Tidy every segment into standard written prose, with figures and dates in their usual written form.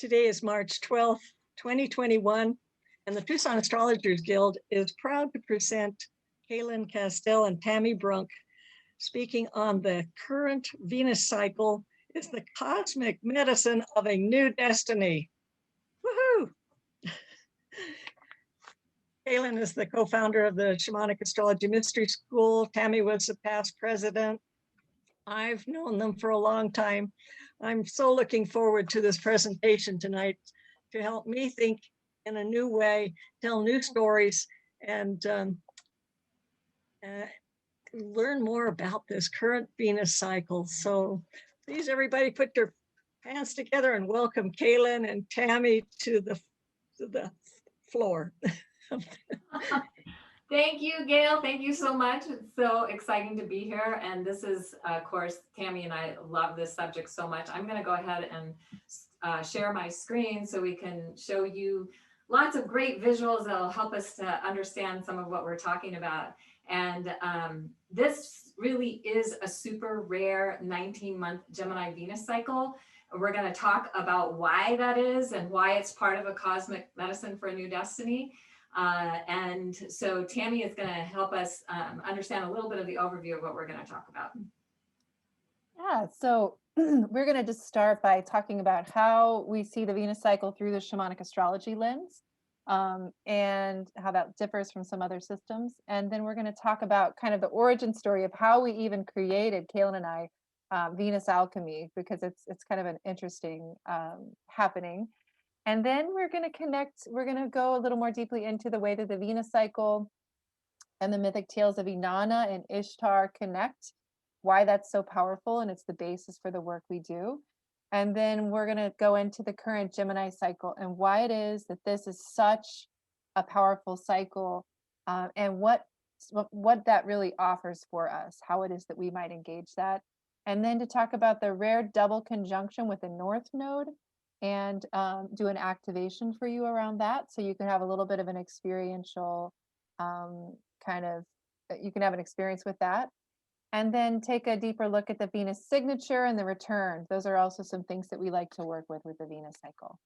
Today is March 12th, 2021, and the Tucson Astrologers Guild is proud to present Cayelin, Castell, and Tami Brunk speaking on the current Venus cycle is the cosmic medicine of a new destiny. Woohoo! Cayelin is the co-founder of the Shamanic Astrology Mystery School. Tami was the past president. I've known them for a long time. I'm so looking forward to this presentation tonight to help me think in a new way, tell new stories, and learn more about this current Venus cycle. So please, everybody, put your hands together and welcome Cayelin and Tami to the floor. Thank you, Gail. Thank you so much. It's so exciting to be here. And this is, of course, Tami and I love this subject so much. I'm going to go ahead and share my screen so we can show you lots of great visuals that will help us to understand some of what we're talking about. And this really is a super rare 19-month Gemini Venus cycle. We're going to talk about why that is and why it's part of a cosmic medicine for a new destiny. And so Tami is going to help us understand a little bit of the overview of what we're going to talk about. Yeah, so we're going to just start by talking about how we see the Venus cycle through the shamanic astrology lens, and how that differs from some other systems. And then we're going to talk about kind of the origin story of how we even created, Cayelin and I, Venus alchemy, because it's kind of an interesting happening. And then we're going to go a little more deeply into the way that the Venus cycle and the mythic tales of Inanna and Ishtar connect, why that's so powerful, and it's the basis for the work we do. And then we're going to go into the current Gemini cycle and why it is that this is such a powerful cycle, and what that really offers for us, how it is that we might engage that. And then to talk about the rare double conjunction with the North Node, and do an activation for you around that, so you can have a little bit of an experiential you can have an experience with that. And then take a deeper look at the Venus signature and the return. Those are also some things that we like to work with the Venus cycle.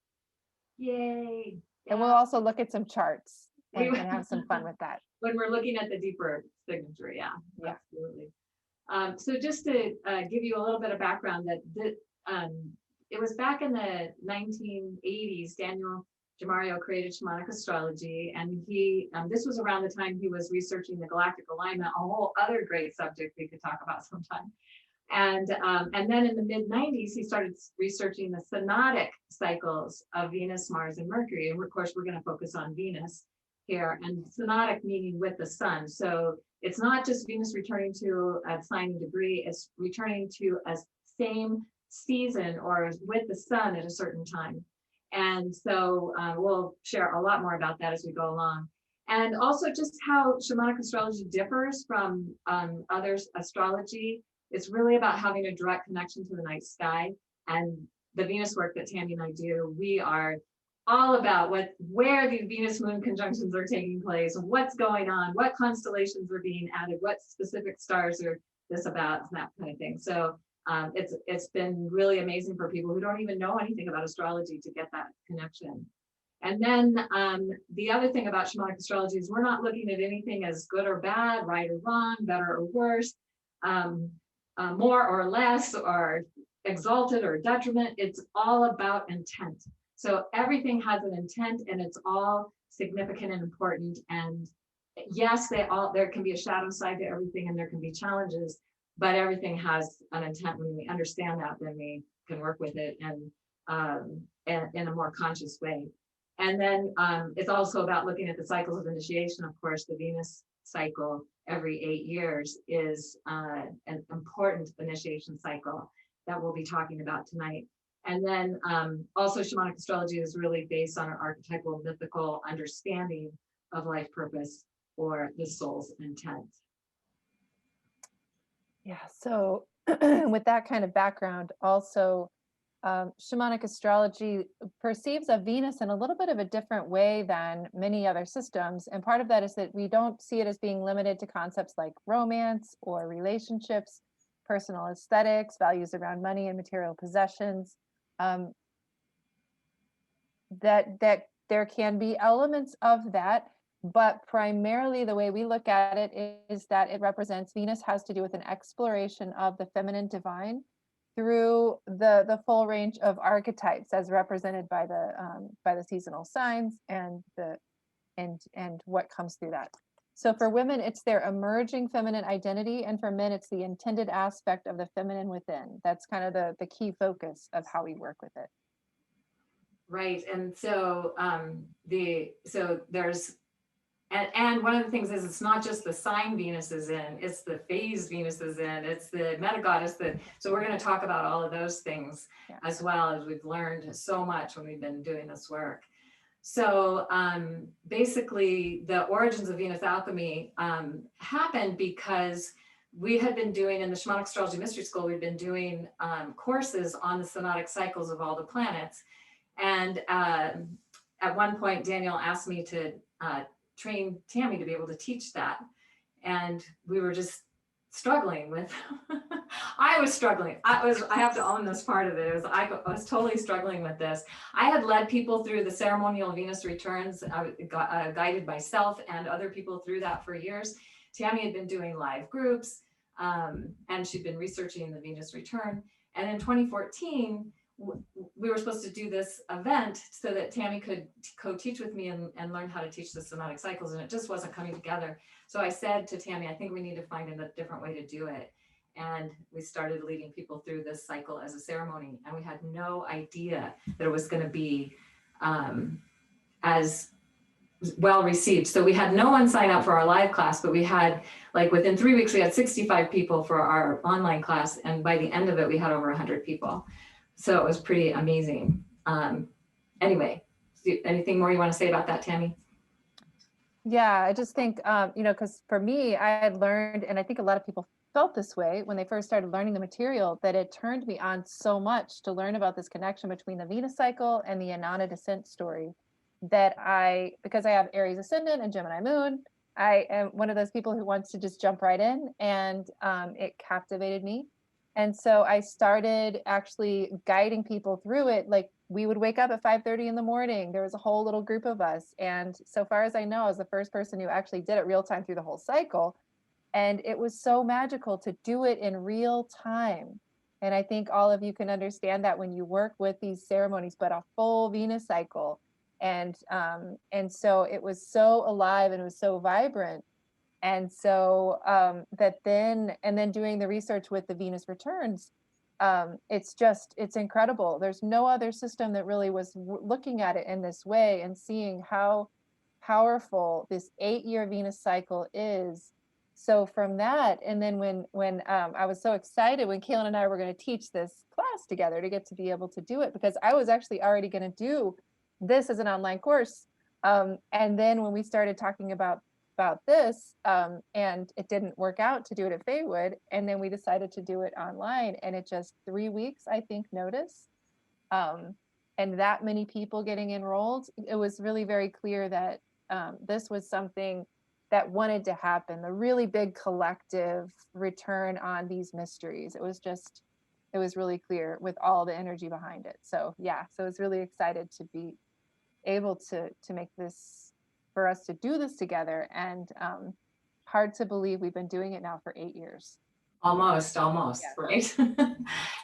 Yay. Yeah. And we'll also look at some charts and have some fun with that. When we're looking at the deeper signature, yeah. Absolutely. So just to give you a little bit of background, that it was back in the 1980s, Daniel Jamario created shamanic astrology, and he this was around the time he was researching the galactic alignment, a whole other great subject we could talk about sometime. And then in the mid-90s, he started researching the synodic cycles of Venus, Mars, and Mercury. And of course, we're going to focus on Venus here, and synodic meaning with the sun. So it's not just Venus returning to a sign and degree, it's returning to a same season or with the sun at a certain time. And so we'll share a lot more about that as we go along. And also just how shamanic astrology differs from other astrology. It's really about having a direct connection to the night sky. And the Venus work that Tami and I do, we are all about where these Venus moon conjunctions are taking place, what's going on, what constellations are being added, what specific stars are this about, and that kind of thing. So it's been really amazing for people who don't even know anything about astrology to get that connection. And then the other thing about shamanic astrology is we're not looking at anything as good or bad, right or wrong, better or worse, more or less, or exalted or detriment. It's all about intent. So everything has an intent, and it's all significant and important. And yes, there can be a shadow side to everything, and there can be challenges, but everything has an intent. When we understand that, then we can work with it and in a more conscious way. And then it's also about looking at the cycles of initiation. Of course, the Venus cycle every 8 years is an important initiation cycle that we'll be talking about tonight. And then also shamanic astrology is really based on an archetypal mythical understanding of life purpose or the soul's intent. Yeah, so with that kind of background, also shamanic astrology perceives of Venus in a little bit of a different way than many other systems. And part of that is that we don't see it as being limited to concepts like romance or relationships, personal aesthetics, values around money and material possessions. that there can be elements of that, but primarily the way we look at it is that it represents Venus has to do with an exploration of the feminine divine through the full range of archetypes as represented by the seasonal signs and what comes through that. So for women, it's their emerging feminine identity, and for men, it's the intended aspect of the feminine within. That's kind of the key focus of how we work with it. Right. And so there's and one of the things is it's not just the sign Venus is in, it's the phase Venus is in, it's the meta goddess so we're going to talk about all of those things as well, as we've learned so much when we've been doing this work. So basically the origins of Venus alchemy happened because we had been doing in the Shamanic Astrology Mystery School, we've been doing courses on the synodic cycles of all the planets. And at one point, Daniel asked me to train Tami to be able to teach that. And we were just struggling with, I was struggling. I have to own this part of it. I was totally struggling with this. I had led people through the ceremonial Venus returns. I guided myself and other people through that for years. Tami had been doing live groups and she'd been researching the Venus return. And in 2014, we were supposed to do this event so that Tami could co-teach with me and learn how to teach the synodic cycles, and it just wasn't coming together. So I said to Tami, I think we need to find a different way to do it. And we started leading people through this cycle as a ceremony, and we had no idea that it was going to be as well received. So we had no one sign up for our live class, but we had, like, within 3 weeks, we had 65 people for our online class. And by the end of it, we had over 100 people. So it was pretty amazing. Anyway, anything more you want to say about that, Tami? Yeah, I just think, because for me, I had learned, and I think a lot of people felt this way when they first started learning the material, that it turned me on so much to learn about this connection between the Venus cycle and the Inanna descent story, that because I have Aries ascendant and Gemini moon, I am one of those people who wants to just jump right in, and it captivated me. And so I started actually guiding people through it. Like, we would wake up at 5:30 in the morning. There was a whole little group of us. And so far as I know, I was the first person who actually did it real time through the whole cycle. And it was so magical to do it in real time. And I think all of you can understand that when you work with these ceremonies, but a full Venus cycle. And so it was so alive and it was so vibrant. And so then doing the research with the Venus returns, it's incredible. There's no other system that really was looking at it in this way and seeing how powerful this 8-year Venus cycle is. So from that, and then when I was so excited when Cayelin and I were going to teach this class together to get to be able to do it, because I was actually already going to do this as an online course. And then when we started talking about this, and it didn't work out to do it at Faywood, and then we decided to do it online, and it just 3 weeks, I think, notice, and that many people getting enrolled, it was really very clear that this was something that wanted to happen, the really big collective return on these mysteries. It was really clear with all the energy behind it. So yeah, so I was really excited to be able to make this, for us to do this together, and hard to believe we've been doing it now for 8 years. Almost, Yeah. right?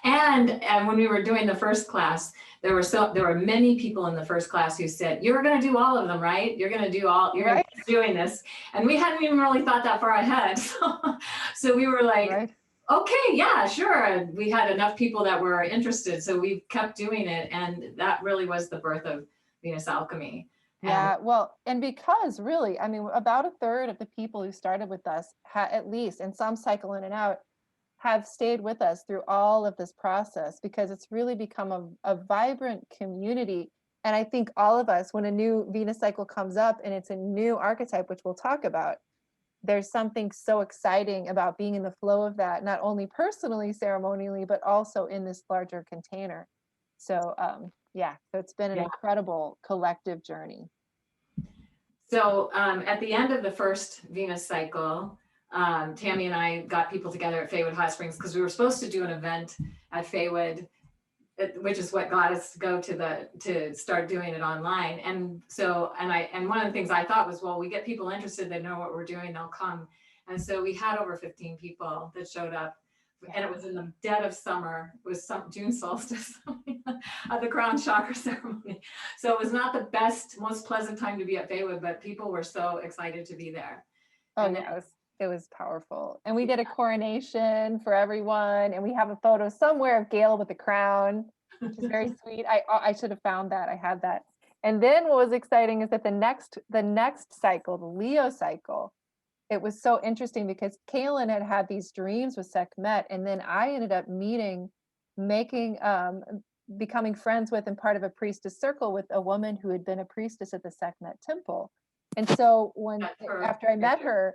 and when we were doing the first class, there were many people in the first class who said, "You're going to do all of them, right? You're going to do all. You're right. doing this," and we hadn't even really thought that far ahead. So we were like, right. Okay, yeah, sure. And we had enough people that were interested, so we kept doing it, and that really was the birth of Venus alchemy. Yeah, well, and because really, I mean, about a third of the people who started with us, at least in some cycle in and out, have stayed with us through all of this process, because it's really become a vibrant community. And I think all of us, when a new Venus cycle comes up and it's a new archetype, which we'll talk about, there's something so exciting about being in the flow of that, not only personally, ceremonially, but also in this larger container. So yeah, so it's been an incredible collective journey. So at the end of the first Venus cycle, Tami and I got people together at Faywood Hot Springs because we were supposed to do an event at Faywood which is what got us to go to start doing it online. And so, and one of the things I thought was, well, we get people interested, they know what we're doing, they'll come. And so we had over 15 people that showed up, and it was in the dead of summer. It was June solstice at the crown chakra ceremony. So it was not the best, most pleasant time to be at Baywood, but people were so excited to be there. Oh And yeah, it was powerful. And we did a coronation for everyone, and we have a photo somewhere of Gail with the crown, which is very sweet. I should have found that. I had that. And then what was exciting is that the next cycle, the Leo cycle, it was so interesting because Cayelin had these dreams with Sekhmet, and then I ended up becoming friends with and part of a priestess circle with a woman who had been a priestess at the Sekhmet temple. And so after I met her,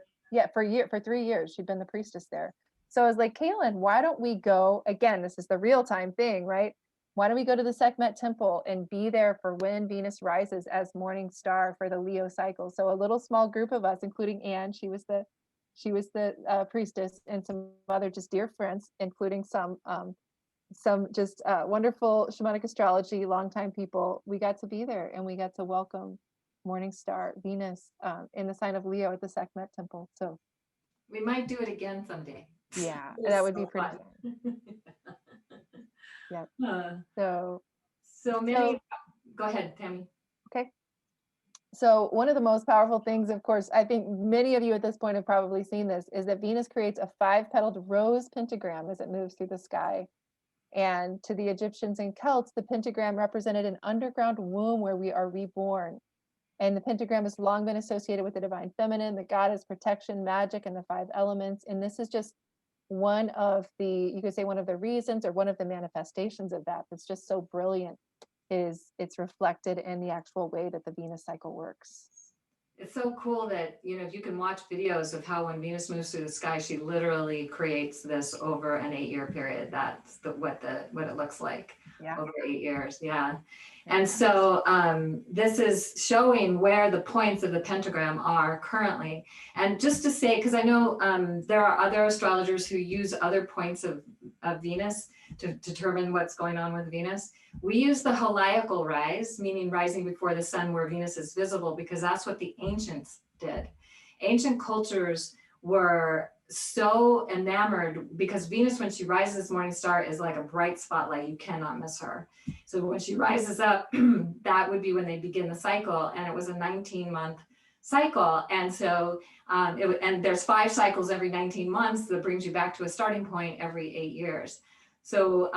for 3 years, she'd been the priestess there. So I was like, Cayelin, why don't we go, again, this is the real time thing, right? Why don't we go to the Sekhmet temple and be there for when Venus rises as morning star for the Leo cycle? So a little small group of us, including Anne, she was the priestess, and some other just dear friends, including some just wonderful shamanic astrology longtime people. We got to be there, and we got to welcome morning star Venus in the sign of Leo at the Sekhmet temple. So we might do it again someday. yeah, that would be pretty fun. Yep. So go ahead, Tami. Okay. So one of the most powerful things, of course, I think many of you at this point have probably seen this, is that Venus creates a 5-petaled rose pentagram as it moves through the sky. And to the Egyptians and Celts, the pentagram represented an underground womb where we are reborn. And the pentagram has long been associated with the divine feminine, the goddess, protection, magic, and the 5 elements. And this is just one of the, you could say one of the reasons or one of the manifestations of that that's just so brilliant, is it's reflected in the actual way that the Venus cycle works. It's so cool that, you can watch videos of how when Venus moves through the sky, she literally creates this over an 8-year period. That's what it looks like over 8 years. Yeah. And so this is showing where the points of the pentagram are currently. And just to say, because I know there are other astrologers who use other points of Venus to determine what's going on with Venus. We use the heliacal rise, meaning rising before the sun where Venus is visible, because that's what the ancients did. Ancient cultures were so enamored, because Venus, when she rises as morning star, is like a bright spotlight. You cannot miss her. So when she rises up, that would be when they begin the cycle. And it was a 19-month cycle. And so, and there's 5 cycles every 19 months that brings you back to a starting point every 8 years. So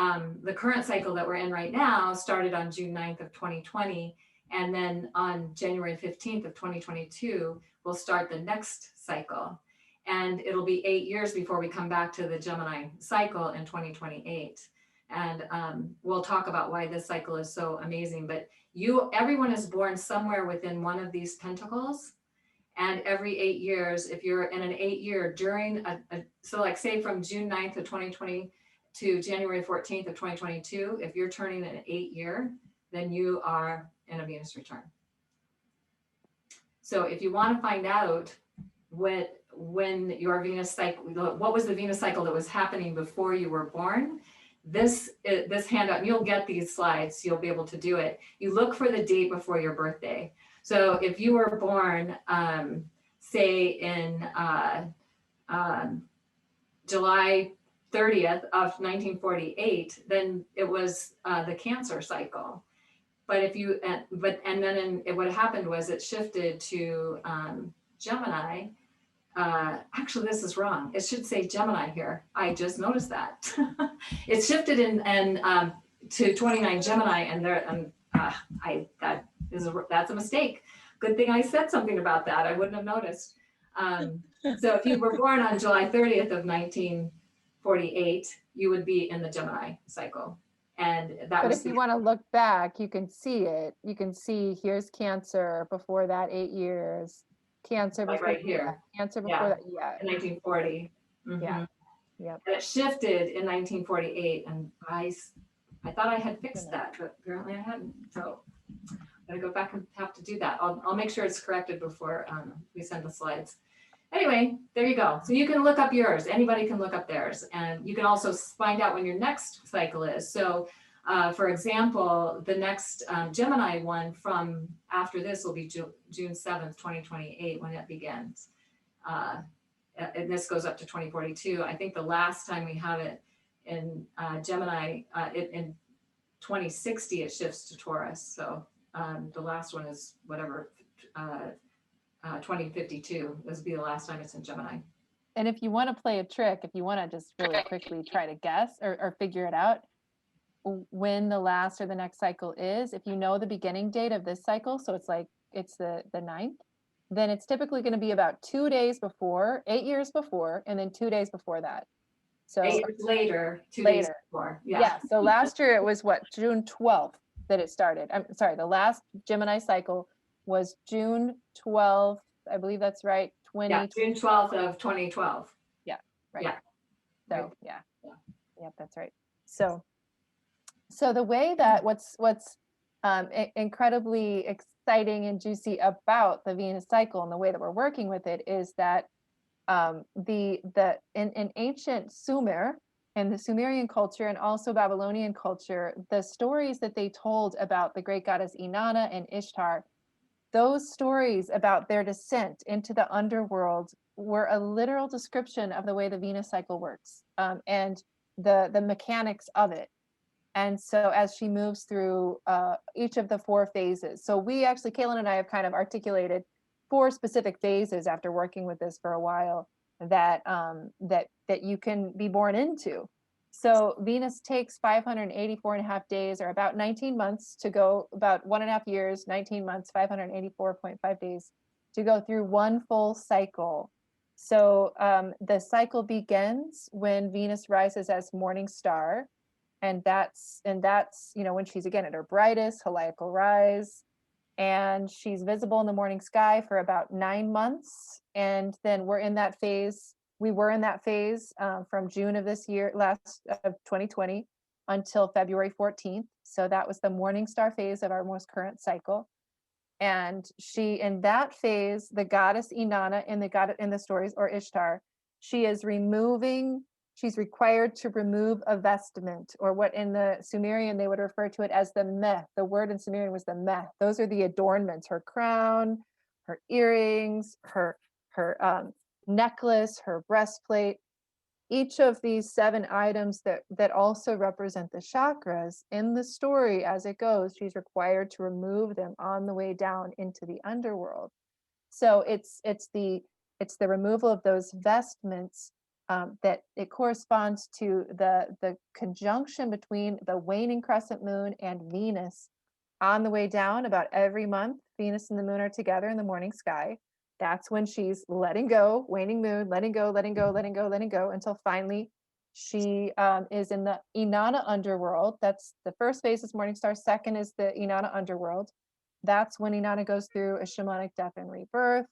the current cycle that we're in right now started on June 9th of 2020. And then on January 15th of 2022, we'll start the next cycle. And it'll be 8 years before we come back to the Gemini cycle in 2028. And we'll talk about why this cycle is so amazing. But everyone is born somewhere within one of these pentacles. And every 8 years, if you're in an 8-year during so like say from June 9th of 2020 to January 14th of 2022, if you're turning an 8-year, then you are in a Venus return. So if you want to find out when your Venus cycle, what was the Venus cycle that was happening before you were born, this handout, and you'll get these slides, you'll be able to do it. You look for the date before your birthday. So if you were born, say in July 30th of 1948, then it was the Cancer cycle. But if you, what happened was it shifted to Gemini. Actually, this is wrong. It should say Gemini here. I just noticed that. It shifted to 29 Gemini, and that's a mistake. Good thing I said something about that. I wouldn't have noticed. So if you were born on July 30th of 1948, you would be in the Gemini cycle. And that but was if you want to look back, you can see it. You can see here's Cancer before that 8 years. Cancer before right here. That, Cancer before that. Yeah. In 1940. Mm-hmm. Yeah. Yep. And it shifted in 1948, and I thought I had fixed that, but apparently I hadn't. So I'm gonna go back and have to do that. I'll make sure it's corrected before we send the slides. Anyway, there you go. So you can look up yours. Anybody can look up theirs, and you can also find out when your next cycle is. So For example, the next Gemini one from after this will be June 7th, 2028, when it begins. And this goes up to 2042. I think the last time we have it in Gemini, in 2060, it shifts to Taurus. So the last one is whatever, 2052. This will be the last time it's in Gemini. And if you want to play a trick, if you want to just really quickly try to guess or figure it out, when the last or the next cycle is, if you know the beginning date of this cycle, so it's like it's the 9th, then it's typically going to be about 2 days before, 8 years before, and then 2 days before that. So 8 years later, 2 days before. Yeah. So last year it was what, June 12th that it started. I'm sorry, the last Gemini cycle was June 12th. I believe that's right. June 12th of 2012. Yeah. Right. Yeah. So yeah. Yep, that's right. So the way that what's incredibly exciting and juicy about the Venus cycle and the way that we're working with it is that in ancient Sumer and the Sumerian culture and also Babylonian culture, the stories that they told about the great goddess Inanna and Ishtar, those stories about their descent into the underworld were a literal description of the way the Venus cycle works, and the mechanics of it. And so as she moves through each of the 4 phases, so we actually, Cayelin and I have kind of articulated 4 specific phases after working with this for a while that you can be born into. So Venus takes 584.5 days, or about 19 months, to go, about 1.5 years, 19 months, 584.5 days to go through one full cycle. So the cycle begins when Venus rises as morning star. And that's when she's again at her brightest, heliacal rise, and she's visible in the morning sky for about 9 months. And then we were in that phase from June of this year, of 2020, until February 14th. So that was the morning star phase of our most current cycle. And in that phase, the goddess Inanna in the stories, or Ishtar, she's required to remove a vestment, or what in the Sumerian they would refer to it as the meh. The word in Sumerian was the meh. Those are the adornments: her crown, her earrings, her necklace, her breastplate. Each of these 7 items that also represent the chakras in the story as it goes, she's required to remove them on the way down into the underworld. So it's the removal of those vestments. That it corresponds to the conjunction between the waning crescent moon and Venus on the way down. About every month, Venus and the moon are together in the morning sky. That's when she's letting go, waning moon, letting go, until finally she is in the Inanna underworld. That's the first phase is morning star. Second is the Inanna underworld. That's when Inanna goes through a shamanic death and rebirth.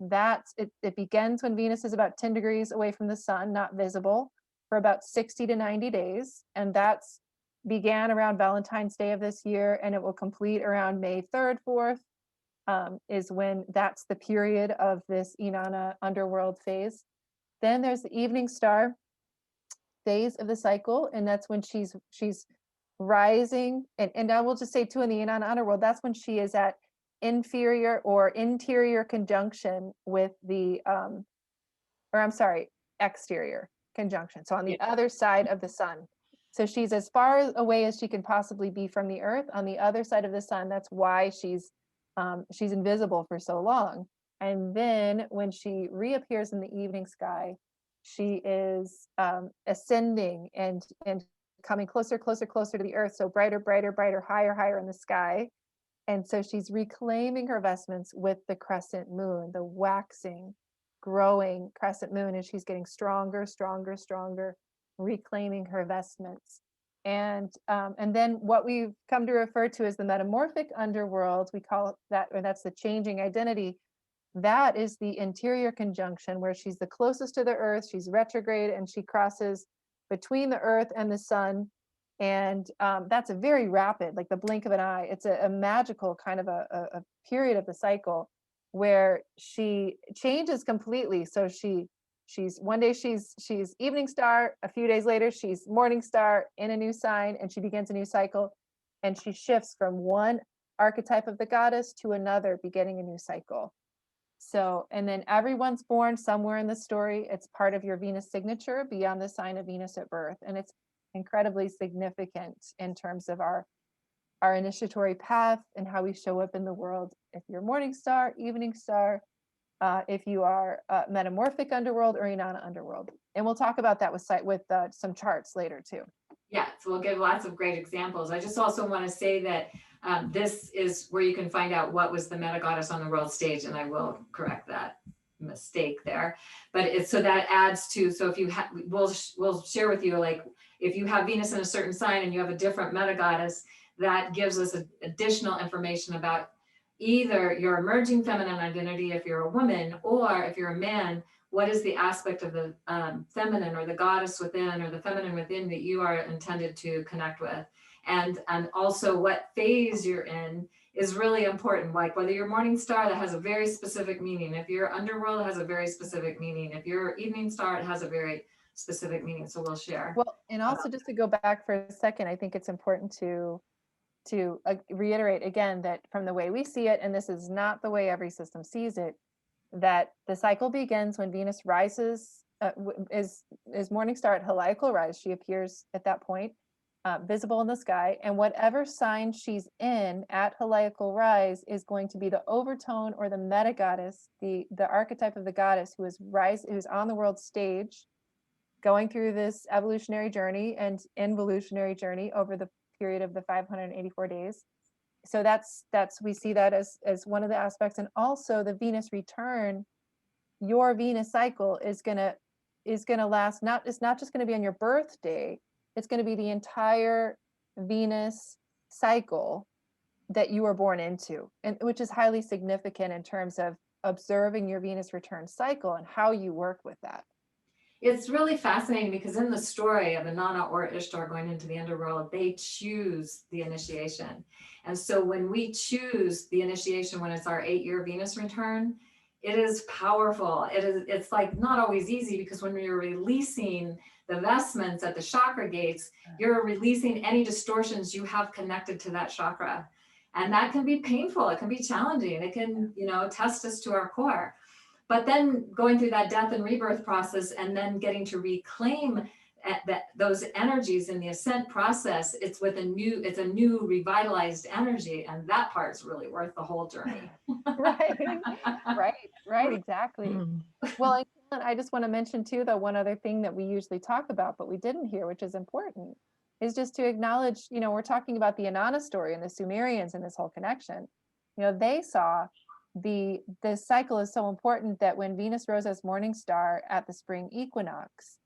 It begins when Venus is about 10 degrees away from the sun, not visible, for about 60 to 90 days. And that's began around Valentine's Day of this year, and it will complete around May 3rd, 4th, is when that's the period of this Inanna underworld phase. Then there's the evening star phase of the cycle, and that's when she's rising. And I will just say too, in the Inanna underworld, that's when she is at inferior or interior conjunction with exterior conjunction. So on the other side of the sun. So she's as far away as she can possibly be from the earth on the other side of the sun. That's why she's invisible for so long. And then when she reappears in the evening sky, she is ascending and coming closer to the earth. So brighter, higher in the sky. And so she's reclaiming her vestments with the crescent moon, the waxing, growing crescent moon, and she's getting stronger, reclaiming her vestments. And then what we've come to refer to as the metamorphic underworld, we call it that, or that's the changing identity. That is the interior conjunction where she's the closest to the earth, she's retrograde, and she crosses between the earth and the sun. And that's a very rapid, like the blink of an eye. It's a magical kind of a period of the cycle where she changes completely. So she one day she's evening star, a few days later she's morning star in a new sign, and she begins a new cycle, and she shifts from one archetype of the goddess to another, beginning a new cycle. So, and then everyone's born somewhere in the story. It's part of your Venus signature beyond the sign of Venus at birth. And it's incredibly significant in terms of our initiatory path and how we show up in the world. If you're morning star, evening star, if you are metamorphic underworld or Inanna underworld. And we'll talk about that with some charts later too. Yeah, so we'll give lots of great examples. I just also want to say that this is where you can find out what was the meta goddess on the world stage, and I will correct that mistake there. But it's so that adds to, so if you have, we'll share with you, like if you have Venus in a certain sign and you have a different meta goddess, that gives us additional information about either your emerging feminine identity if you're a woman, or if you're a man, what is the aspect of the feminine or the goddess within or the feminine within that you are intended to connect with. And also what phase you're in is really important. Like whether you're morning star, that has a very specific meaning. If you're underworld, it has a very specific meaning. If you're evening star, it has a very specific meaning. So we'll share. Well, and also just to go back for a second, I think it's important to reiterate again that from the way we see it, and this is not the way every system sees it, that the cycle begins when Venus rises, is morning star at heliacal rise. She appears at that point, visible in the sky, and whatever sign she's in at heliacal rise is going to be the overtone or the meta goddess, the archetype of the goddess who's on the world stage, going through this evolutionary journey and involutionary journey over the period of the 584 days. So that's we see that as one of the aspects. And also the Venus return, your Venus cycle is gonna last, it's not just gonna be on your birthday, it's gonna be the entire Venus cycle that you were born into, and which is highly significant in terms of observing your Venus return cycle and how you work with that. It's really fascinating because in the story of Inanna or Ishtar going into the underworld, they choose the initiation. And so when we choose the initiation, when it's our 8-year Venus return, it is powerful. It's like not always easy, because when you're releasing the vestments at the chakra gates, you're releasing any distortions you have connected to that chakra. And that can be painful. It can be challenging. It can, test us to our core. But then going through that death and rebirth process and then getting to reclaim those energies in the ascent process, it's a new revitalized energy. And that part's really worth the whole journey. Right, exactly. Well, I just want to mention too, though, one other thing that we usually talk about, but we didn't hear, which is important, is just to acknowledge, we're talking about the Inanna story and the Sumerians and this whole connection. They saw the cycle is so important that when Venus rose as morning star at the spring equinox,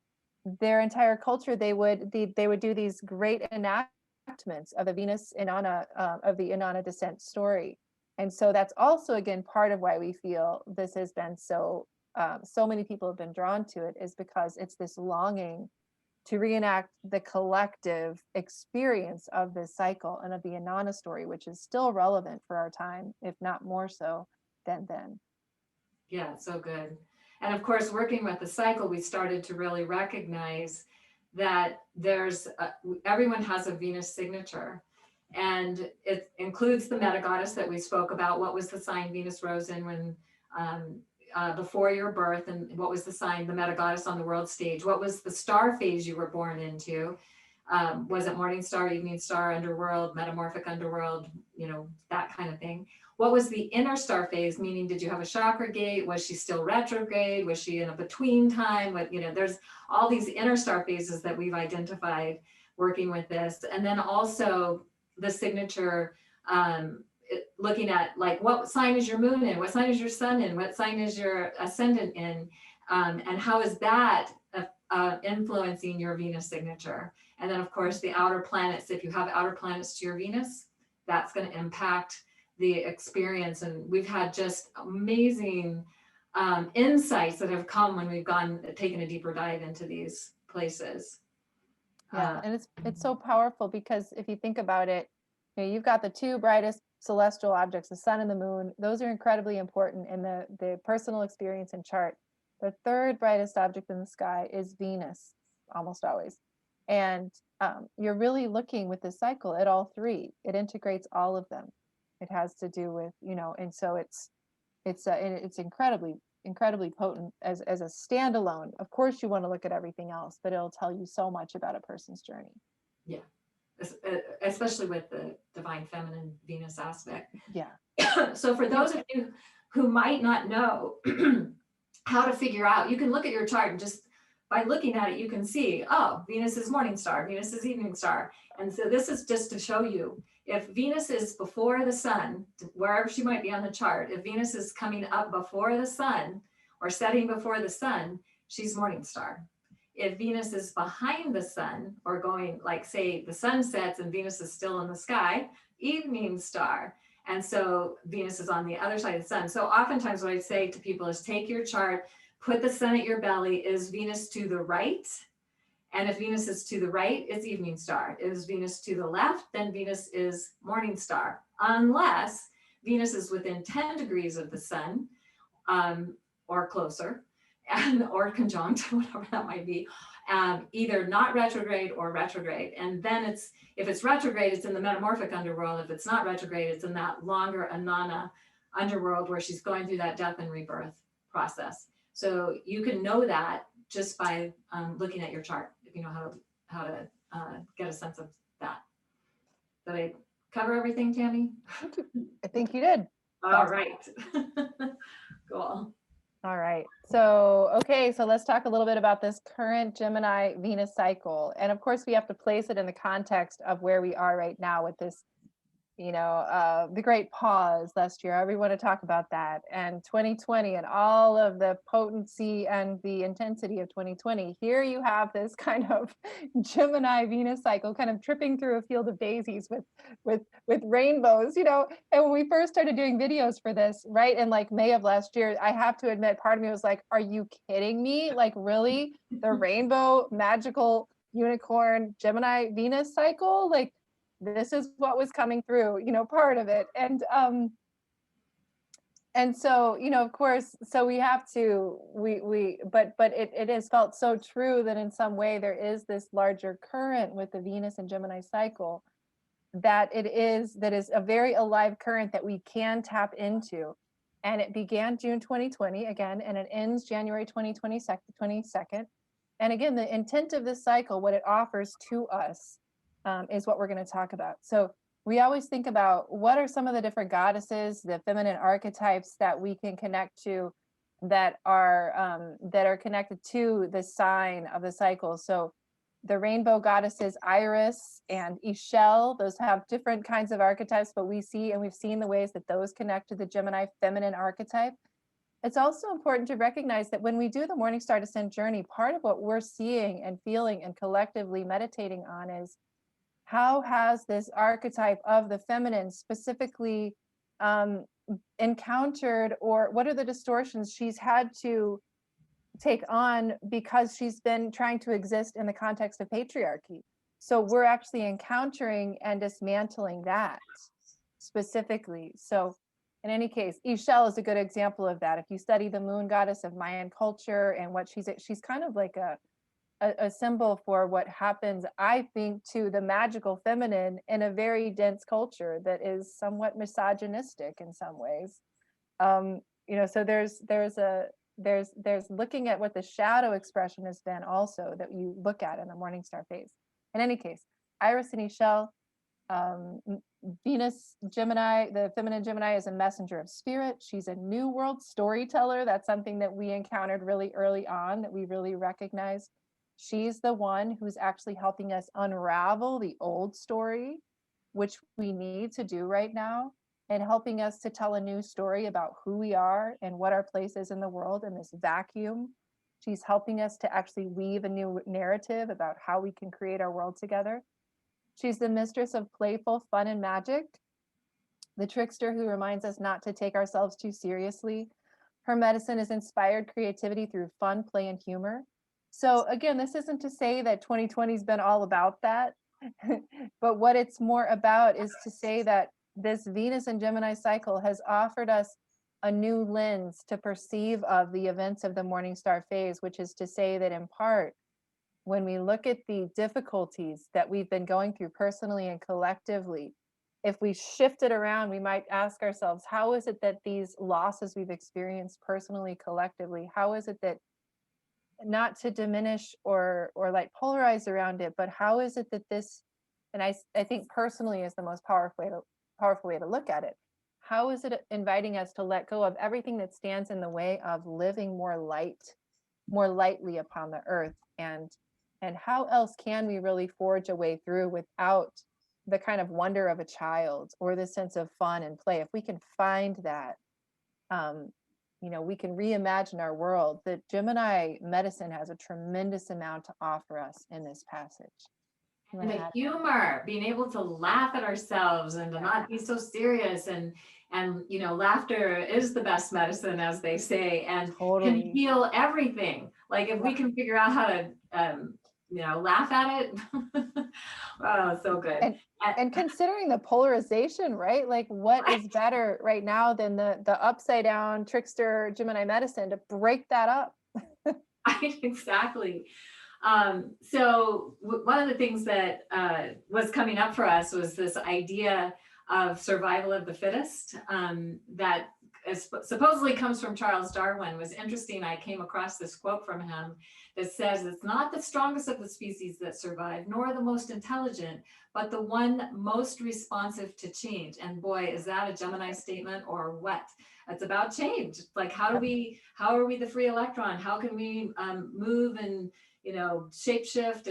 their entire culture, they would do these great enactments of the Venus Inanna of the Inanna descent story. And so that's also again part of why we feel this has been so many people have been drawn to it, is because it's this longing to reenact the collective experience of this cycle and of the Inanna story, which is still relevant for our time, if not more so than then. Yeah, so good. And of course, working with the cycle, we started to really recognize that everyone has a Venus signature. And it includes the meta goddess that we spoke about. What was the sign Venus rose in when before your birth, and what was the sign, the meta goddess on the world stage? What was the star phase you were born into? Was it morning star, evening star, underworld, metamorphic underworld, that kind of thing? What was the inner star phase? Meaning, did you have a chakra gate? Was she still retrograde? Was she in a between time? There's all these inner star phases that we've identified working with this. And then also the signature, looking at like, what sign is your moon in? What sign is your sun in? What sign is your ascendant in? And how is that influencing your Venus signature? And then of course the outer planets, if you have outer planets to your Venus, that's going to impact the experience. And we've had just amazing insights that have come when we've taken a deeper dive into these places. Yeah, and it's so powerful, because if you think about it, you've got the two brightest celestial objects, the sun and the moon. Those are incredibly important in the personal experience and chart. The third brightest object in the sky is Venus, almost always. And you're really looking with this cycle at all three. It integrates all of them. It has to do with, and so it's incredibly potent as a standalone. Of course, you want to look at everything else, but it'll tell you so much about a person's journey. Yeah, especially with the divine feminine Venus aspect. Yeah. So for those of you who might not know how to figure out, you can look at your chart and just by looking at it, you can see, oh, Venus is morning star, Venus is evening star. And so this is just to show you, if Venus is before the sun, wherever she might be on the chart, if Venus is coming up before the sun or setting before the sun, she's morning star. If Venus is behind the sun or going, like say the sun sets and Venus is still in the sky, evening star. And so Venus is on the other side of the sun. So oftentimes what I say to people is take your chart, put the sun at your belly. Is Venus to the right? And if Venus is to the right, it's evening star. Is Venus to the left, then Venus is morning star. Unless Venus is within 10 degrees of the sun or closer, or conjunct, whatever that might be, either not retrograde or retrograde. And then if it's retrograde, it's in the metamorphic underworld. If it's not retrograde, it's in that longer Inanna underworld where she's going through that death and rebirth process. So you can know that just by looking at your chart, if you know how to get a sense of that. Did I cover everything, Tami? I think you did. All right. Cool. All right. So, okay. So let's talk a little bit about this current Gemini Venus cycle. And of course, we have to place it in the context of where we are right now with this, the great pause last year. We want to talk about that, and 2020 and all of the potency and the intensity of 2020. Here you have this kind of Gemini Venus cycle kind of tripping through a field of daisies with rainbows, And when we first started doing videos for this, right, in like May of last year, I have to admit, part of me was like, are you kidding me? Like, really? The rainbow magical unicorn Gemini Venus cycle? Like, this is what was coming through, part of it. And so, of course, so we have to, but it has felt so true that in some way there is this larger current with the Venus and Gemini cycle that is a very alive current that we can tap into. And it began June 2020 again, and it ends January 22nd. And again, the intent of this cycle, what it offers to us, is what we're going to talk about. So we always think about what are some of the different goddesses, the feminine archetypes that we can connect to that are connected to the sign of the cycle. So the rainbow goddesses Iris and Ixchel, those have different kinds of archetypes, but we've seen the ways that those connect to the Gemini feminine archetype. It's also important to recognize that when we do the Morning Star Descent journey, part of what we're seeing and feeling and collectively meditating on is how has this archetype of the feminine specifically encountered, or what are the distortions she's had to take on because she's been trying to exist in the context of patriarchy. So we're actually encountering and dismantling that specifically. So in any case, Ixchel is a good example of that. If you study the moon goddess of Mayan culture and what she's kind of like a symbol for what happens, I think, to the magical feminine in a very dense culture that is somewhat misogynistic in some ways. So there's looking at what the shadow expression has been also that you look at in the Morning Star phase. In any case, Iris and Ixchel, Venus Gemini, the feminine Gemini, is a messenger of spirit. She's a new world storyteller. That's something that we encountered really early on that we really recognized. She's the one who's actually helping us unravel the old story, which we need to do right now, and helping us to tell a new story about who we are and what our place is in the world in this vacuum. She's helping us to actually weave a new narrative about how we can create our world together. She's the mistress of playful fun and magic, the trickster who reminds us not to take ourselves too seriously. Her medicine is inspired creativity through fun, play, and humor. So again, this isn't to say that 2020 has been all about that, but what it's more about is to say that this Venus and Gemini cycle has offered us a new lens to perceive of the events of the morning star phase, which is to say that in part, when we look at the difficulties that we've been going through personally and collectively, if we shift it around, we might ask ourselves, how is it that these losses we've experienced personally, collectively, how is it that, not to diminish or like polarize around it, but how is it that this, and I think personally is the most powerful way to look at it. How is it inviting us to let go of everything that stands in the way of living more lightly upon the earth? And how else can we really forge a way through without the kind of wonder of a child or the sense of fun and play? If we can find that, we can reimagine our world. The Gemini medicine has a tremendous amount to offer us in this passage. And the humor, being able to laugh at ourselves and to not be so serious, and laughter is the best medicine, as they say, and can heal everything. Like if we can figure out how to laugh at it. Oh, so good. And considering the polarization, right? Like what is better right now than the upside down trickster Gemini medicine to break that up? Exactly. So one of the things that was coming up for us was this idea of survival of the fittest, that supposedly comes from Charles Darwin. It was interesting. I came across this quote from him that says, "It's not the strongest of the species that survive, nor the most intelligent, but the one most responsive to change." And boy, is that a Gemini statement or what? It's about change. Like how are we the free electron? How can we move and shapeshift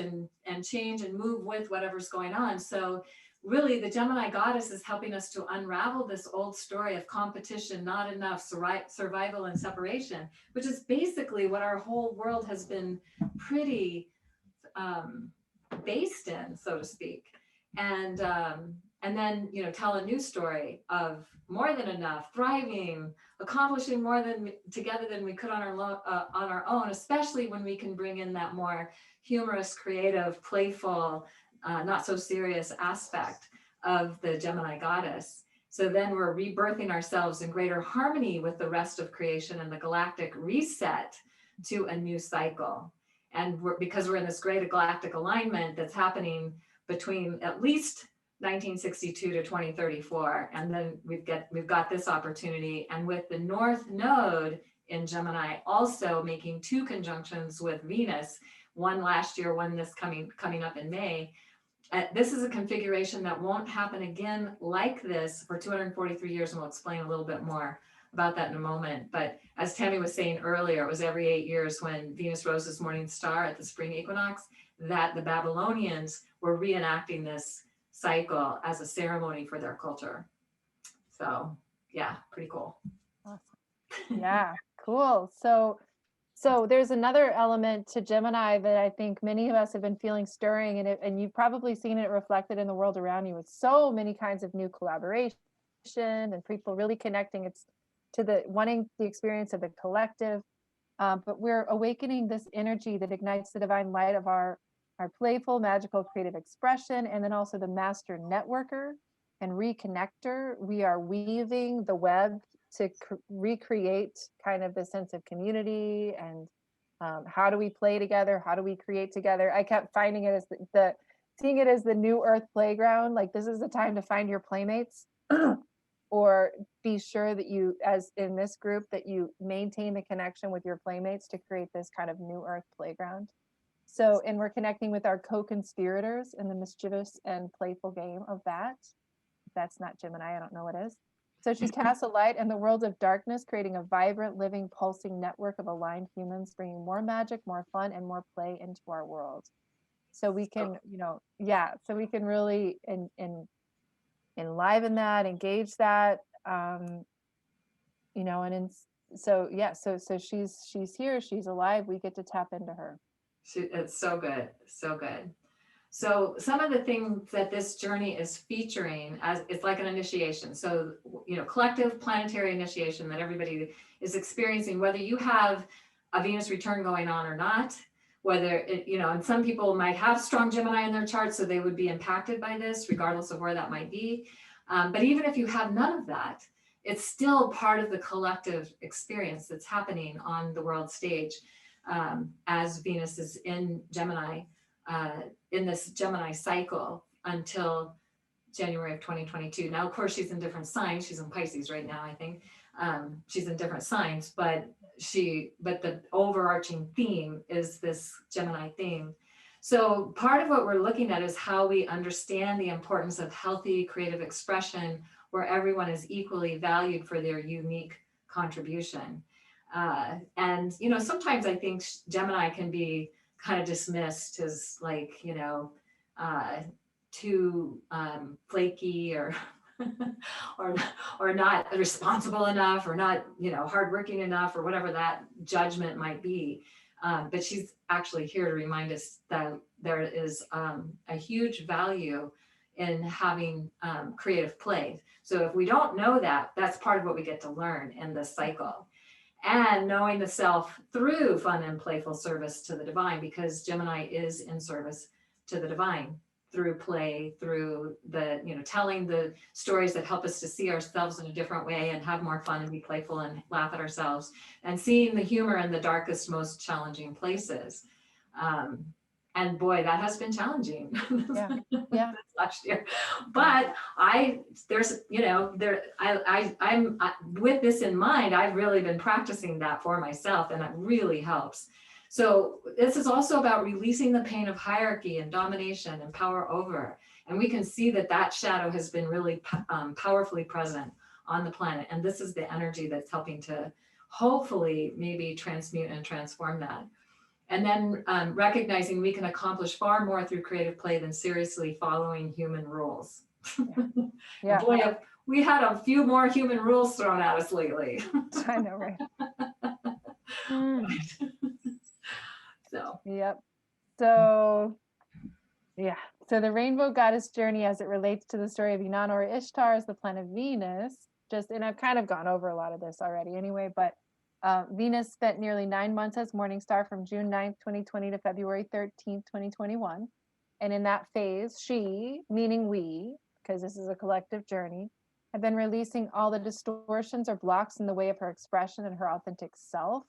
and change and move with whatever's going on? So really, the Gemini goddess is helping us to unravel this old story of competition, not enough, survival and separation, which is basically what our whole world has been pretty based in, so to speak. And then tell a new story of more than enough, thriving, accomplishing more together than we could on our own, especially when we can bring in that more humorous, creative, playful, not so serious aspect of the Gemini goddess. So then we're rebirthing ourselves in greater harmony with the rest of creation and the galactic reset to a new cycle. And because we're in this great galactic alignment that's happening between at least 1962 to 2034. And then we've got this opportunity. And with the North Node in Gemini also making two conjunctions with Venus, one last year, one this coming up in May. This is a configuration that won't happen again like this for 243 years, and we'll explain a little bit more about that in a moment. But as Tami was saying earlier, it was every 8 years when Venus rose this morning star at the spring equinox that the Babylonians were reenacting this cycle as a ceremony for their culture. So yeah, pretty cool. Awesome. Yeah, cool. So there's another element to Gemini that I think many of us have been feeling stirring, and you've probably seen it reflected in the world around you with so many kinds of new collaboration and people really connecting. It's to wanting the experience of the collective, but we're awakening this energy that ignites the divine light of our playful, magical, creative expression, and then also the master networker and reconnector. We are weaving the web to recreate kind of the sense of community and how do we play together? How do we create together? I kept finding it as seeing it as the new earth playground. Like this is the time to find your playmates or be sure that you, as in this group, that you maintain the connection with your playmates to create this kind of new earth playground. So, and we're connecting with our co-conspirators in the mischievous and playful game of that. If that's not Gemini, I don't know what is. So she's cast a light in the world of darkness, creating a vibrant, living, pulsing network of aligned humans, bringing more magic, more fun, and more play into our world. So we can, so we can really enliven that, engage that, so she's here, she's alive. We get to tap into her. It's so good, so good. So some of the things that this journey is featuring, as it's like an initiation. So, collective planetary initiation that everybody is experiencing, whether you have a Venus return going on or not, whether it, and some people might have strong Gemini in their chart, so they would be impacted by this, regardless of where that might be. But even if you have none of that, it's still part of the collective experience that's happening on the world stage as Venus is in Gemini, in this Gemini cycle until January of 2022. Now, of course, she's in different signs. She's in Pisces right now, I think. She's in different signs, but the overarching theme is this Gemini theme. So part of what we're looking at is how we understand the importance of healthy creative expression where everyone is equally valued for their unique contribution. And, you know, sometimes I think Gemini can be kind of dismissed as like, you know, too flaky or or not responsible enough, or not, you know, hardworking enough, or whatever that judgment might be. But she's actually here to remind us that there is a huge value in having creative play. So if we don't know that, that's part of what we get to learn in this cycle. And knowing the self through fun and playful service to the divine, because Gemini is in service to the divine through play, through the, you know, telling the stories that help us to see ourselves in a different way and have more fun and be playful and laugh at ourselves, and seeing the humor in the darkest, most challenging places. And boy, that has been challenging. Yeah. Last year, but I'm with this in mind, I've really been practicing that for myself, and it really helps. So this is also about releasing the pain of hierarchy and domination and power over. And we can see that that shadow has been really powerfully present on the planet. And this is the energy that's helping to hopefully maybe transmute and transform that. And then recognizing we can accomplish far more through creative play than seriously following human rules. Yeah. Boy, we had a few more human rules thrown at us lately. I know, right? So. Yep. So, yeah. So the rainbow goddess journey as it relates to the story of Inanna or Ishtar as the planet Venus, and I've kind of gone over a lot of this already anyway, but Venus spent nearly 9 months as morning star from June 9th, 2020 to February 13th, 2021. And in that phase, she, meaning we, because this is a collective journey, have been releasing all the distortions or blocks in the way of her expression and her authentic self.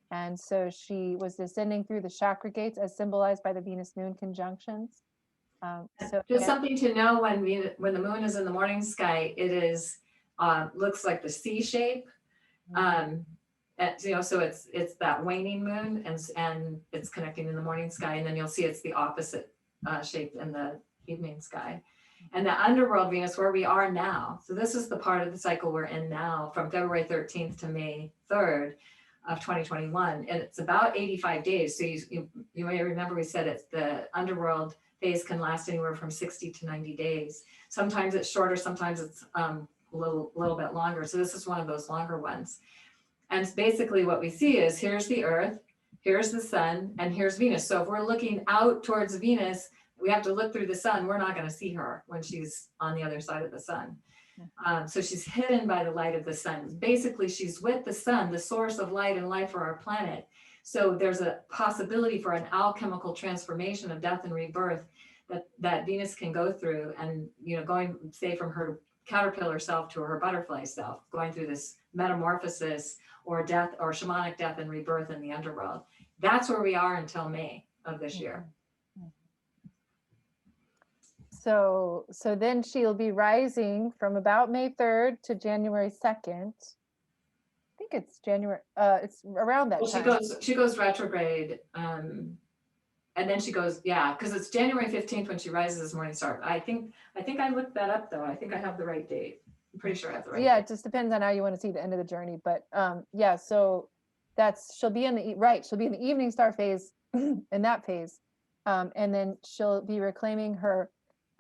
And so she was descending through the chakra gates as symbolized by the Venus moon conjunctions. Just something to know, when the moon is in the morning sky, it is looks like the C shape. You know, so it's that waning moon, and it's connecting in the morning sky, and then you'll see it's the opposite shape in the evening sky. And the underworld Venus, where we are now. So this is the part of the cycle we're in now, from February 13th to May 3rd of 2021, and it's about 85 days. So you may remember we said it's the underworld phase can last anywhere from 60 to 90 days. Sometimes it's shorter, sometimes it's a little bit longer. So this is one of those longer ones. And basically what we see is here's the Earth, here's the sun, and here's Venus. So if we're looking out towards Venus, we have to look through the sun. We're not going to see her when she's on the other side of the sun. So she's hidden by the light of the sun. Basically, she's with the sun, the source of light and life for our planet. So there's a possibility for an alchemical transformation of death and rebirth that Venus can go through, and, you know, going, say, from her caterpillar self to her butterfly self, going through this metamorphosis or death or shamanic death and rebirth in the underworld. That's where we are until May of this year. So then she'll be rising from about May 3rd to January 2nd. I think it's January, it's around that time. She goes retrograde, and then she goes, because it's January 15th when she rises as morning star. I think I looked that up though. I think I have the right date. I'm pretty sure I have the right date. It just depends on how you want to see the end of the journey. But so she'll be in the evening star phase in that phase. And then she'll be reclaiming her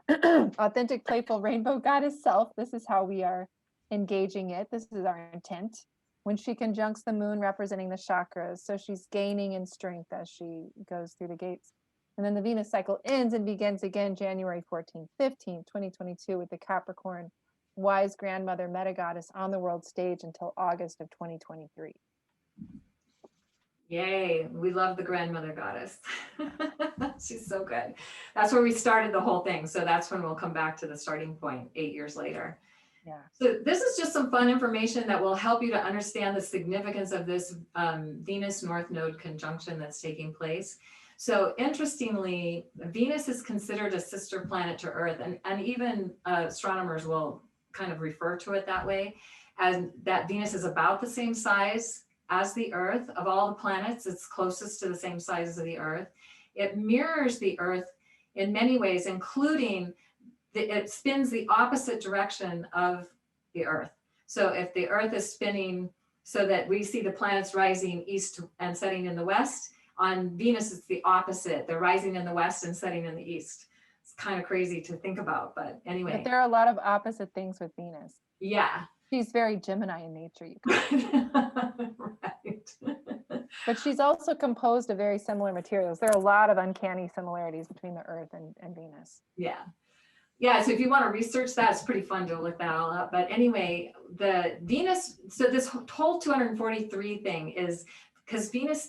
authentic, playful rainbow goddess self. This is how we are engaging it. This is our intent. When she conjuncts the moon representing the chakras. So she's gaining in strength as she goes through the gates. And then the Venus cycle ends and begins again January 14th, 15th, 2022 with the Capricorn wise grandmother meta goddess on the world stage until August of 2023. Yay, we love the grandmother goddess. She's so good. That's where we started the whole thing. So that's when we'll come back to the starting point 8 years later. Yeah. So this is just some fun information that will help you to understand the significance of this Venus North Node conjunction that's taking place. So interestingly, Venus is considered a sister planet to Earth, and even astronomers will kind of refer to it that way, as that Venus is about the same size as the Earth. Of all the planets, it's closest to the same size as the Earth. It mirrors the Earth in many ways, including it spins the opposite direction of the Earth. So if the Earth is spinning so that we see the planets rising east and setting in the west, on Venus it's the opposite. They're rising in the west and setting in the east. It's kind of crazy to think about, but anyway. But there are a lot of opposite things with Venus. Yeah. She's very Gemini in nature, you could Right. but she's also composed of very similar materials. There are a lot of uncanny similarities between the Earth and Venus. Yeah. Yeah, so if you want to research that, it's pretty fun to look that all up. But anyway, the Venus, so this whole 243 thing is because Venus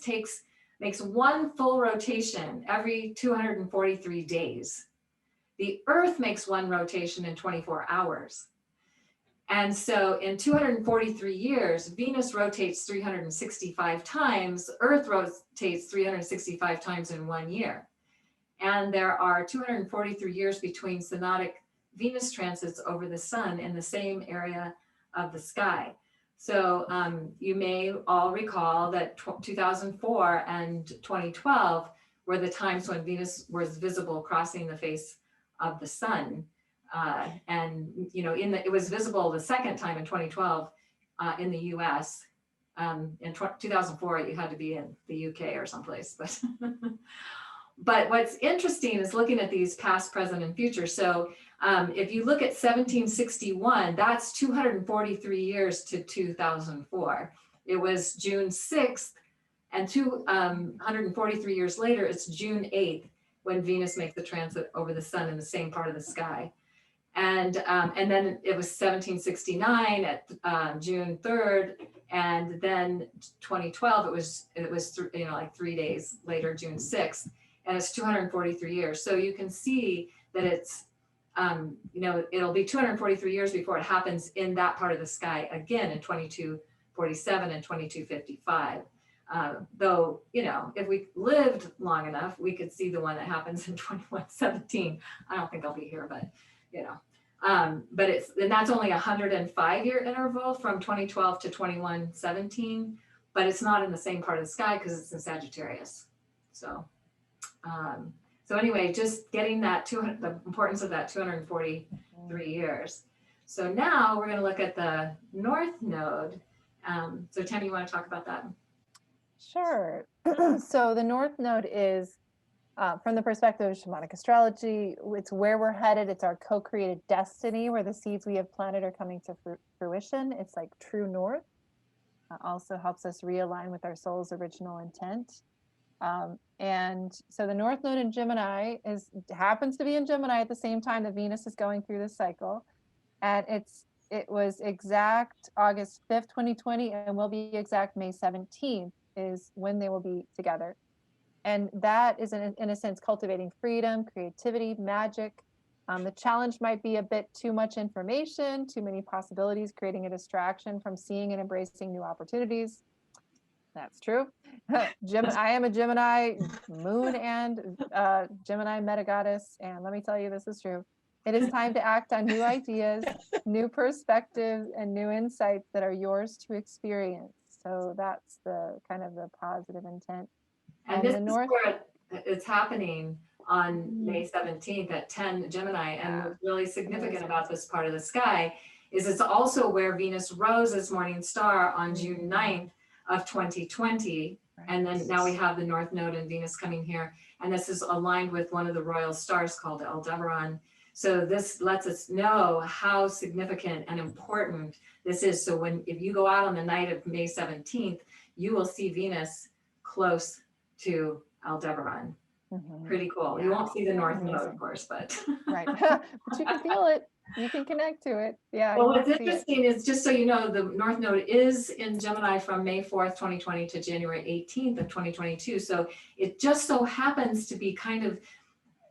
makes one full rotation every 243 days. The Earth makes one rotation in 24 hours. And so in 243 years, Venus rotates 365 times, Earth rotates 365 times in 1 year. And there are 243 years between synodic Venus transits over the sun in the same area of the sky. So you may all recall that 2004 and 2012 were the times when Venus was visible crossing the face of the sun. And you know, it was visible the second time in 2012 in the US. In 2004, you had to be in the UK or someplace, but but what's interesting is looking at these past, present, and future. So if you look at 1761, that's 243 years to 2004. It was June 6th, and 243 years later, it's June 8th when Venus makes the transit over the sun in the same part of the sky. And then it was 1769 at June 3rd, and then 2012 it was like 3 days later, June 6th, and it's 243 years. So you can see that it's it'll be 243 years before it happens in that part of the sky again in 2247 and 2255. Though, if we lived long enough, we could see the one that happens in 2117. I don't think I'll be here, but but and that's only 105-year interval from 2012 to 2117, but it's not in the same part of the sky because it's in Sagittarius. So anyway, just getting that the importance of that 243 years. So now we're going to look at the North Node. So Tami, you want to talk about that? Sure. So the North Node is, from the perspective of shamanic astrology, it's where we're headed. It's our co-created destiny, where the seeds we have planted are coming to fruition. It's like true north. Also helps us realign with our soul's original intent. And so the North Node in Gemini happens to be in Gemini at the same time that Venus is going through this cycle. And it was exact August 5th, 2020, and will be exact May 17th is when they will be together. And that is, in a sense, cultivating freedom, creativity, magic. The challenge might be a bit too much information, too many possibilities, creating a distraction from seeing and embracing new opportunities. That's true. I am a Gemini moon and Gemini metagoddess. And let me tell you, this is true. It is time to act on new ideas, new perspectives, and new insights that are yours to experience. So that's the kind of the positive intent. And this is where it's happening on May 17th at 10 Gemini. And what's really significant about this part of the sky is it's also where Venus rose as morning star on June 9th of 2020. And then now we have the North Node and Venus coming here. And this is aligned with one of the royal stars called Aldebaran. So this lets us know how significant and important this is. So if you go out on the night of May 17th, you will see Venus close to Aldebaran. Mm-hmm. Pretty cool. Yeah. You won't see the North Node, of course, but right. But you can feel it. You can connect to it. Yeah. Well, what's interesting is, just so you know, the North Node is in Gemini from May 4th, 2020 to January 18th of 2022. So it just so happens to be kind of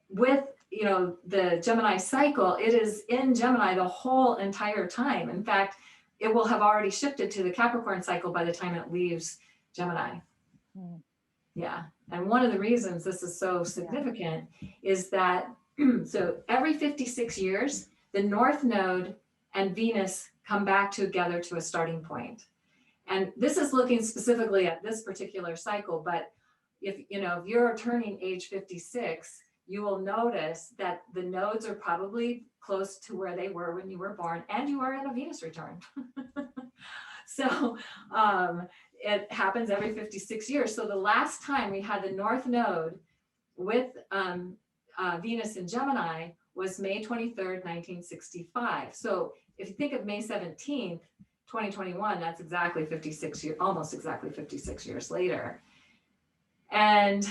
with you know, the Gemini cycle, it is in Gemini the whole entire time. In fact, it will have already shifted to the Capricorn cycle by the time it leaves Gemini. Mm. Yeah. And one of the reasons this is so significant is that, so every 56 years, the North Node and Venus come back together to a starting point. And this is looking specifically at this particular cycle, but if you're turning age 56, you will notice that the nodes are probably close to where they were when you were born, and you are in a Venus return. So it happens every 56 years. So the last time we had the North Node with Venus in Gemini was May 23rd, 1965. So if you think of May 17th, 2021, that's exactly 56 years, almost exactly 56 years later. And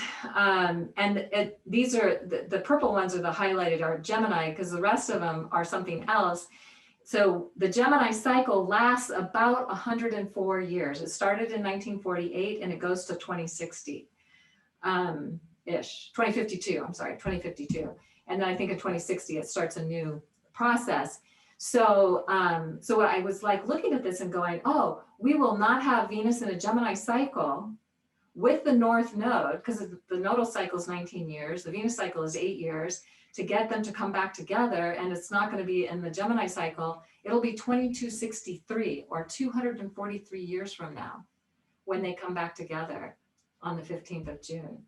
these are the purple ones are the highlighted are Gemini, because the rest of them are something else. So the Gemini cycle lasts about 104 years. It started in 1948 and it goes to 2060 ish, 2052, I'm sorry, 2052. And then I think in 2060, it starts a new process. So I was like looking at this and going, oh, we will not have Venus in a Gemini cycle with the North Node, because the nodal cycle is 19 years, the Venus cycle is 8 years, to get them to come back together. And it's not going to be in the Gemini cycle. It'll be 2263 or 243 years from now when they come back together on the 15th of June.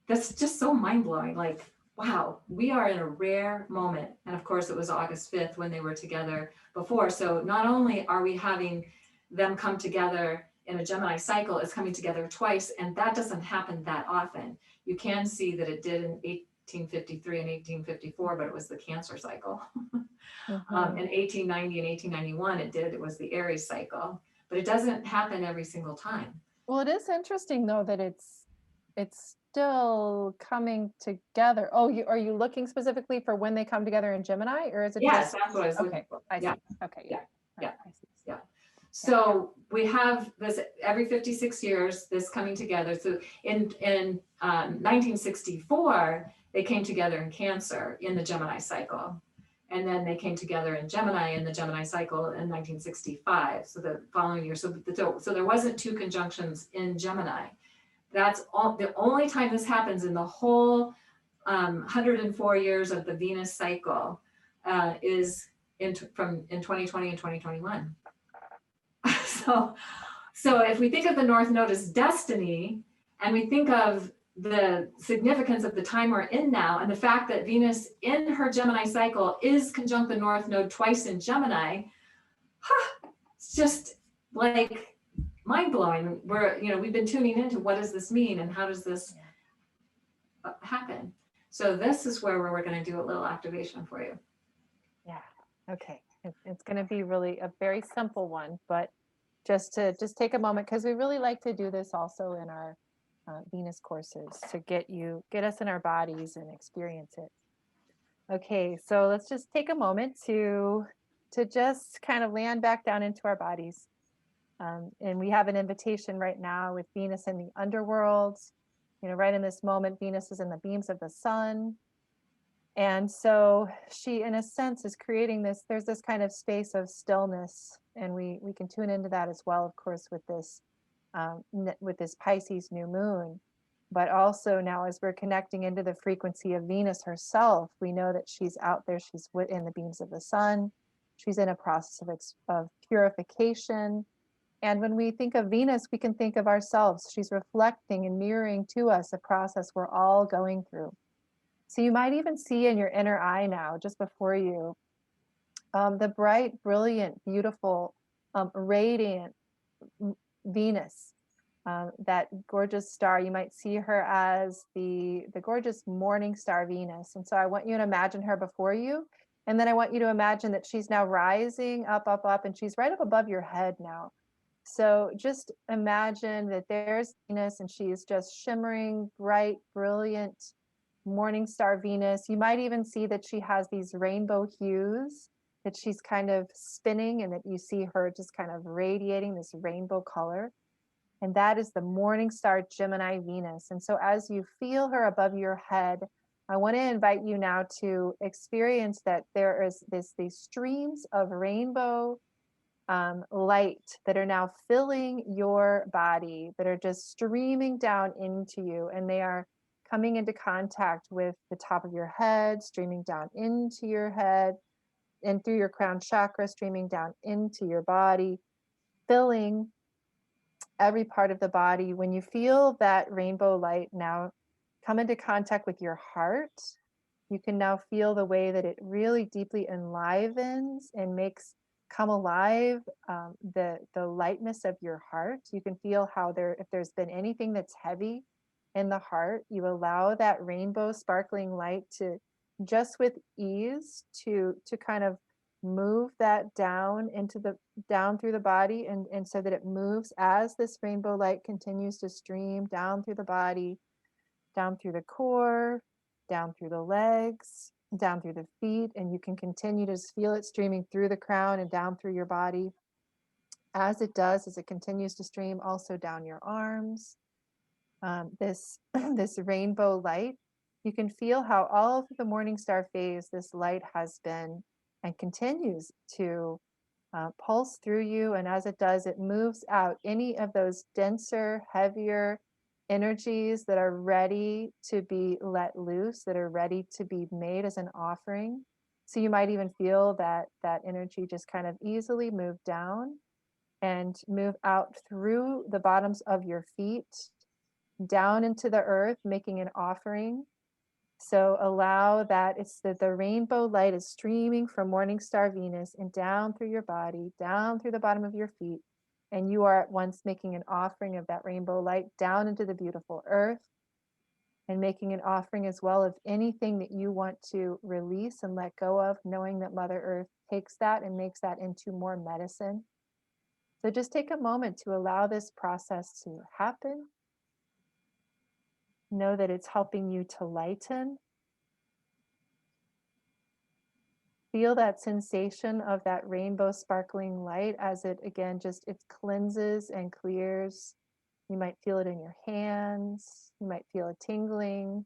That's just so mind-blowing. Like, wow, we are in a rare moment. And of course, it was August 5th when they were together before. So not only are we having them come together in a Gemini cycle, it's coming together twice, and that doesn't happen that often. You can see that it did in 1853 and 1854, but it was the Cancer cycle. Mm-hmm. In 1890 and 1891, it was the Aries cycle, but it doesn't happen every single time. Well, it is interesting though that it's still coming together. Oh, are you looking specifically for when they come together in Gemini, or is it Yes, just that's what I was looking okay? for. I see. Yeah. Okay, Yeah. Yeah. I see. Yeah. So we have this every 56 years, this coming together. So in 1964, they came together in Cancer in the Gemini cycle. And then they came together in Gemini in the Gemini cycle in 1965. So the following year, so there wasn't two conjunctions in Gemini. That's the only time this happens in the whole 104 years of the Venus cycle is in 2020 and 2021. So if we think of the North Node as destiny, and we think of the significance of the time we're in now, and the fact that Venus in her Gemini cycle is conjunct the North Node twice in Gemini, it's just like mind-blowing. We've been tuning into what does this mean and how does this happen. So this is where we're going to do a little activation for you. Yeah. Okay. It's going to be really a very simple one, but just take a moment, because we really like to do this also in our Venus courses to get us in our bodies and experience it. Okay, so let's just take a moment to just kind of land back down into our bodies. And we have an invitation right now with Venus in the underworld. Right in this moment, Venus is in the beams of the sun. And so she, in a sense, is creating there's this kind of space of stillness. And we can tune into that as well, of course, with this Pisces new moon. But also now, as we're connecting into the frequency of Venus herself, we know that she's out there, she's in the beams of the sun. She's in a process of purification. And when we think of Venus, we can think of ourselves. She's reflecting and mirroring to us a process we're all going through. So you might even see in your inner eye now, just before you, the bright, brilliant, beautiful, radiant Venus, that gorgeous star. You might see her as the gorgeous morning star Venus. And so I want you to imagine her before you. And then I want you to imagine that she's now rising up, up, up, and she's right up above your head now. So just imagine that there's Venus and she's just shimmering, bright, brilliant morning star Venus. You might even see that she has these rainbow hues, that she's kind of spinning, and that you see her just kind of radiating this rainbow color. And that is the morning star Gemini Venus. And so as you feel her above your head, I want to invite you now to experience that there is these streams of rainbow light that are now filling your body, that are just streaming down into you, and they are coming into contact with the top of your head, streaming down into your head and through your crown chakra, streaming down into your body, filling every part of the body. When you feel that rainbow light now come into contact with your heart, you can now feel the way that it really deeply enlivens and makes come alive the lightness of your heart. You can feel how if there's been anything that's heavy in the heart, you allow that rainbow sparkling light to just with ease to kind of move that down down through the body, and so that it moves as this rainbow light continues to stream down through the body, down through the core, down through the legs, down through the feet, and you can continue to just feel it streaming through the crown and down through your body. As it does, as it continues to stream also down your arms, this this rainbow light, you can feel how all through the morning star phase this light has been and continues to pulse through you. And as it does, it moves out any of those denser, heavier energies that are ready to be let loose, that are ready to be made as an offering. So you might even feel that energy just kind of easily move down and move out through the bottoms of your feet, down into the earth, making an offering. So allow that it's the rainbow light is streaming from morning star Venus and down through your body, down through the bottom of your feet. And you are at once making an offering of that rainbow light down into the beautiful earth, and making an offering as well of anything that you want to release and let go of, knowing that Mother Earth takes that and makes that into more medicine. So just take a moment to allow this process to happen. Know that it's helping you to lighten. Feel that sensation of that rainbow sparkling light as it again it cleanses and clears. You might feel it in your hands. You might feel it tingling.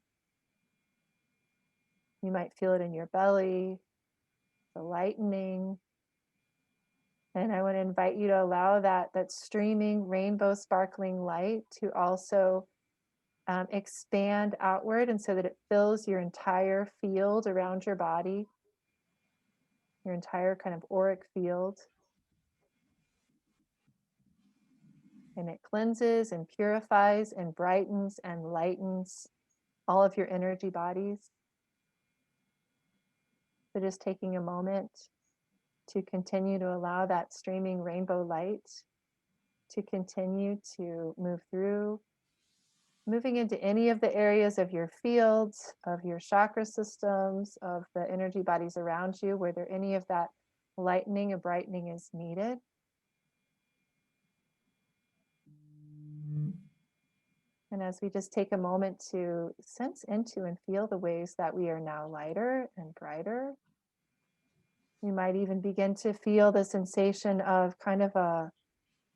You might feel it in your belly, the lightening. And I want to invite you to allow that streaming rainbow sparkling light to also expand outward, and so that it fills your entire field around your body, your entire kind of auric field. And it cleanses and purifies and brightens and lightens all of your energy bodies. So just taking a moment to continue to allow that streaming rainbow light to continue to move through, moving into any of the areas of your fields, of your chakra systems, of the energy bodies around you, where there any of that lightening and brightening is needed. And as we just take a moment to sense into and feel the ways that we are now lighter and brighter, you might even begin to feel the sensation of kind of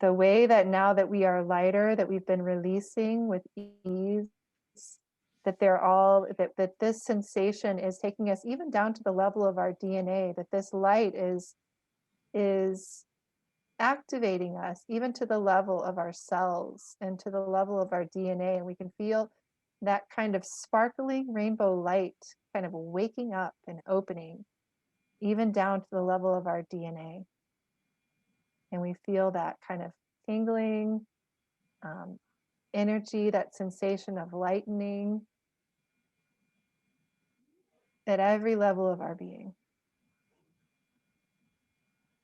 the way that now that we are lighter, that we've been releasing with ease, that that this sensation is taking us even down to the level of our DNA, that this light is activating us even to the level of our cells and to the level of our DNA. And we can feel that kind of sparkling rainbow light kind of waking up and opening even down to the level of our DNA. And we feel that kind of tingling energy, that sensation of lightening at every level of our being.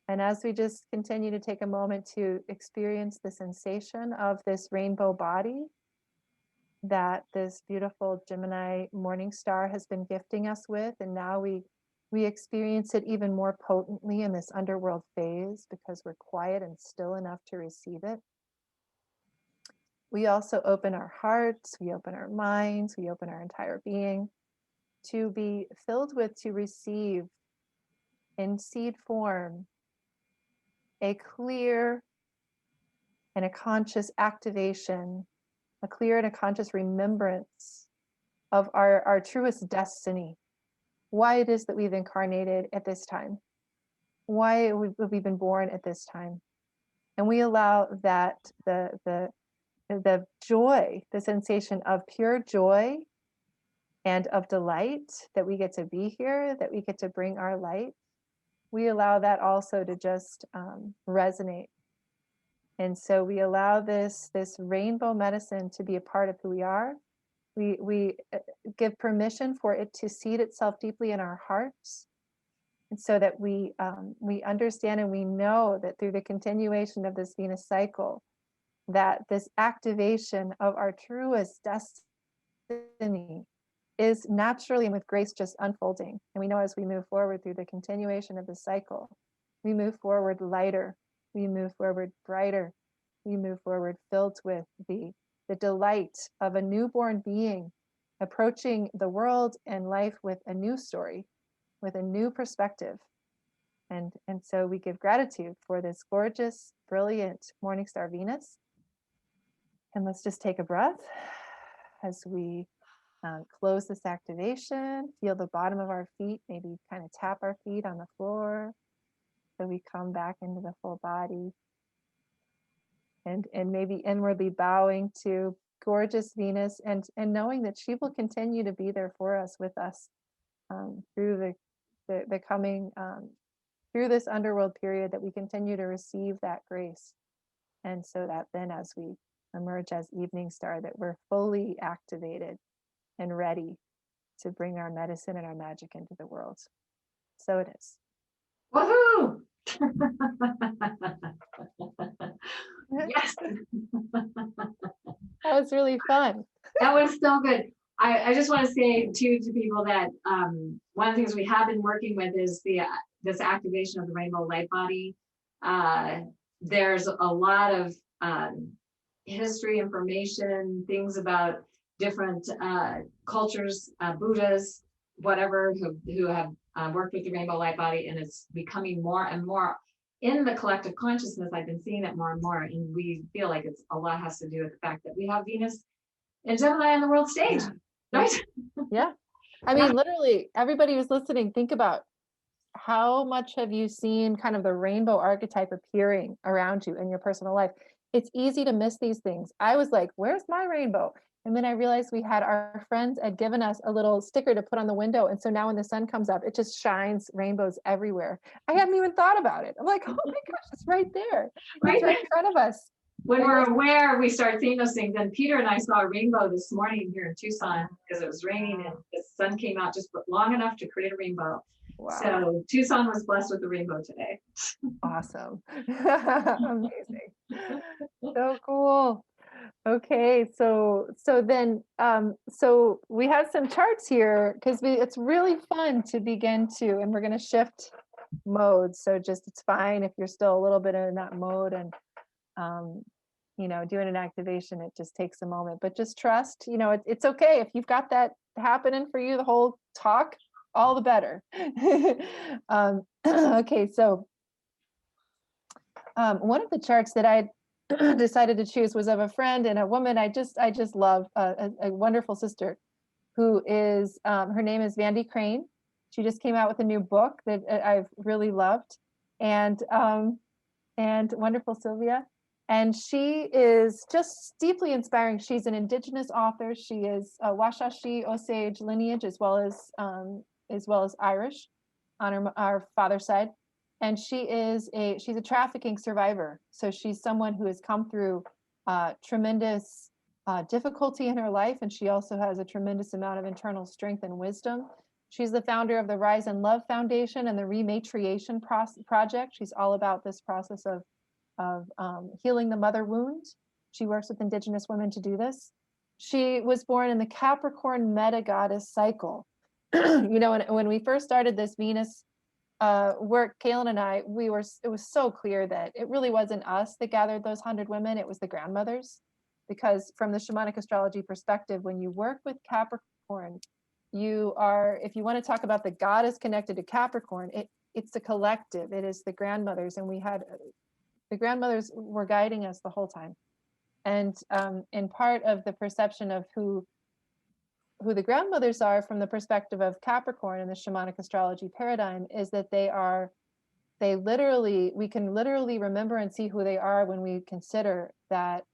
And as we just continue to take a moment to experience the sensation of this rainbow body that this beautiful Gemini morning star has been gifting us with, and now we experience it even more potently in this underworld phase because we're quiet and still enough to receive it. We also open our hearts, we open our minds, we open our entire being to be filled with, to receive in seed form a clear and a conscious activation, a clear and a conscious remembrance of our truest destiny, why it is that we've incarnated at this time, why we've been born at this time. And we allow that the joy, the sensation of pure joy and of delight that we get to be here, that we get to bring our light, we allow that also to just resonate. And so we allow this rainbow medicine to be a part of who we are. We give permission for it to seed itself deeply in our hearts, and so that we understand and we know that through the continuation of this Venus cycle, that this activation of our truest destiny is naturally and with grace just unfolding. And we know as we move forward through the continuation of the cycle, we move forward lighter, we move forward brighter, we move forward filled with the delight of a newborn being approaching the world and life with a new story, with a new perspective. And so we give gratitude for this gorgeous, brilliant morning star Venus. And let's just take a breath as we close this activation. Feel the bottom of our feet, maybe kind of tap our feet on the floor. So we come back into the full body. And maybe inwardly bowing to gorgeous Venus and knowing that she will continue to be there for us, with us through the coming, through this underworld period, that we continue to receive that grace. And so that then as we emerge as evening star, that we're fully activated and ready to bring our medicine and our magic into the world. So it is. Woohoo! Yes. That was really fun. That was so good. I just want to say too to people that one of the things we have been working with is this activation of the rainbow light body. There's a lot of history information, things about different cultures, Buddhas, whatever, who have worked with the rainbow light body, and it's becoming more and more in the collective consciousness. I've been seeing it more and more, and we feel like it's a lot has to do with the fact that we have Venus and Gemini on the world stage, right? Yeah. I mean, literally, everybody who's listening, think about how much have you seen kind of the rainbow archetype appearing around you in your personal life. It's easy to miss these things. I was like, where's my rainbow? And then I realized we had our friends had given us a little sticker to put on the window. And so now when the sun comes up, it just shines rainbows everywhere. I hadn't even thought about it. I'm like, oh my gosh, it's right there. It's right in front of us. When we're aware, we start seeing those things. And Peter and I saw a rainbow this morning here in Tucson because it was raining and the sun came out just long enough to create a rainbow. Wow. So Tucson was blessed with the rainbow today. Awesome. Amazing. So cool. Okay, so then so we have some charts here because it's really fun to begin to, and we're going to shift modes. So just it's fine if you're still a little bit in that mode, and you know, doing an activation, it just takes a moment, but just trust, you know, it's okay if you've got that happening for you the whole talk, all the better. Okay, so one of the charts that I decided to choose was of a friend and a woman I just love, a wonderful sister who is her name is Vandy Crane. She just came out with a new book that I've really loved, and wonderful Sylvia, and she is just deeply inspiring. She's an Indigenous author. She is a Washashi Osage lineage as well as Irish on our father's side. And she's a trafficking survivor. So she's someone who has come through tremendous difficulty in her life. And she also has a tremendous amount of internal strength and wisdom. She's the founder of the Rise and Love Foundation and the Rematriation Project. She's all about this process of healing the mother wound. She works with Indigenous women to do this. She was born in the Capricorn meta goddess cycle. You know, when we first started this Venus work, Cayelin and I, it was so clear that it really wasn't us that gathered those 100 women, it was the grandmothers. Because from the shamanic astrology perspective, when you work with Capricorn, if you want to talk about the goddess connected to Capricorn, it's the collective, it is the grandmothers, and the grandmothers were guiding us the whole time. And part of the perception of who who the grandmothers are from the perspective of Capricorn in the shamanic astrology paradigm is that we can literally remember and see who they are when we consider that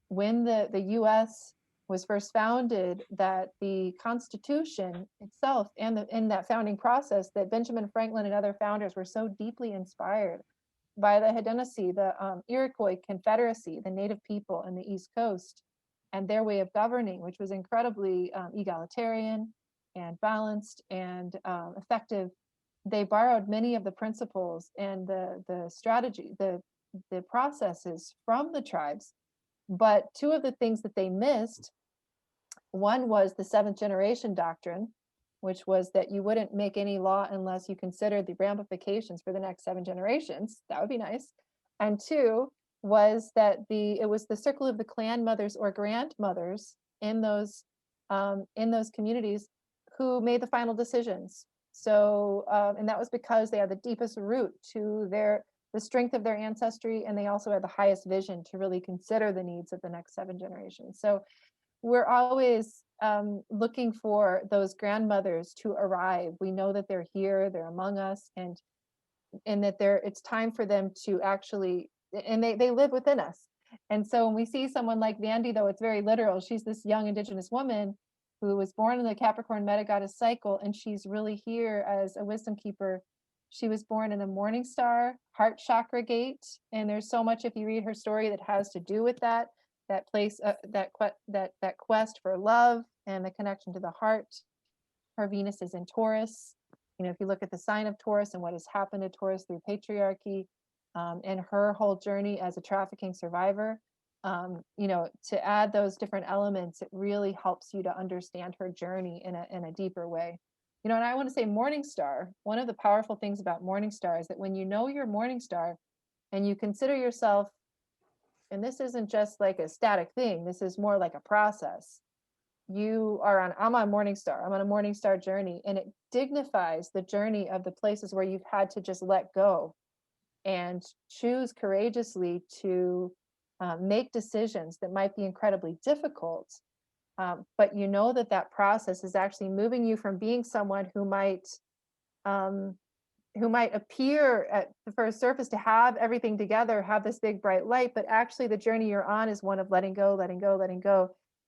when the US was first founded, that the Constitution itself and in that founding process, that Benjamin Franklin and other founders were so deeply inspired by the Haudenosaunee, the Iroquois Confederacy, the native people in the East Coast, and their way of governing, which was incredibly egalitarian and balanced and effective. They borrowed many of the principles and the strategy, the processes from the tribes. But two of the things that they missed, one was the seventh generation doctrine, which was that you wouldn't make any law unless you considered the ramifications for the next 7 generations. That would be nice. And two was that it was the circle of the clan mothers or grandmothers in those communities who made the final decisions. So, and that was because they had the deepest root to the strength of their ancestry, and they also had the highest vision to really consider the needs of the next 7 generations. So we're always looking for those grandmothers to arrive. We know that they're here, they're among us, and that it's time for them to actually, and they live within us. And so when we see someone like Vandy, though, it's very literal. She's this young Indigenous woman who was born in the Capricorn meta-goddess cycle, and she's really here as a wisdom keeper. She was born in the morning star, heart chakra gate, and there's so much, if you read her story, that has to do with that place, that quest for love and the connection to the heart. Her Venus is in Taurus. You know, if you look at the sign of Taurus and what has happened to Taurus through patriarchy, and her whole journey as a trafficking survivor, you know, to add those different elements, it really helps you to understand her journey in a deeper way. You know, and I want to say Morning Star, one of the powerful things about Morning Star is that when you know your Morning Star and you consider yourself, and this isn't just like a static thing, this is more like a process. I'm on Morning Star, I'm on a Morning Star journey, and it dignifies the journey of the places where you've had to just let go and choose courageously to make decisions that might be incredibly difficult. But you know that process is actually moving you from being someone who might appear at the first surface to have everything together, have this big bright light, but actually the journey you're on is one of letting go,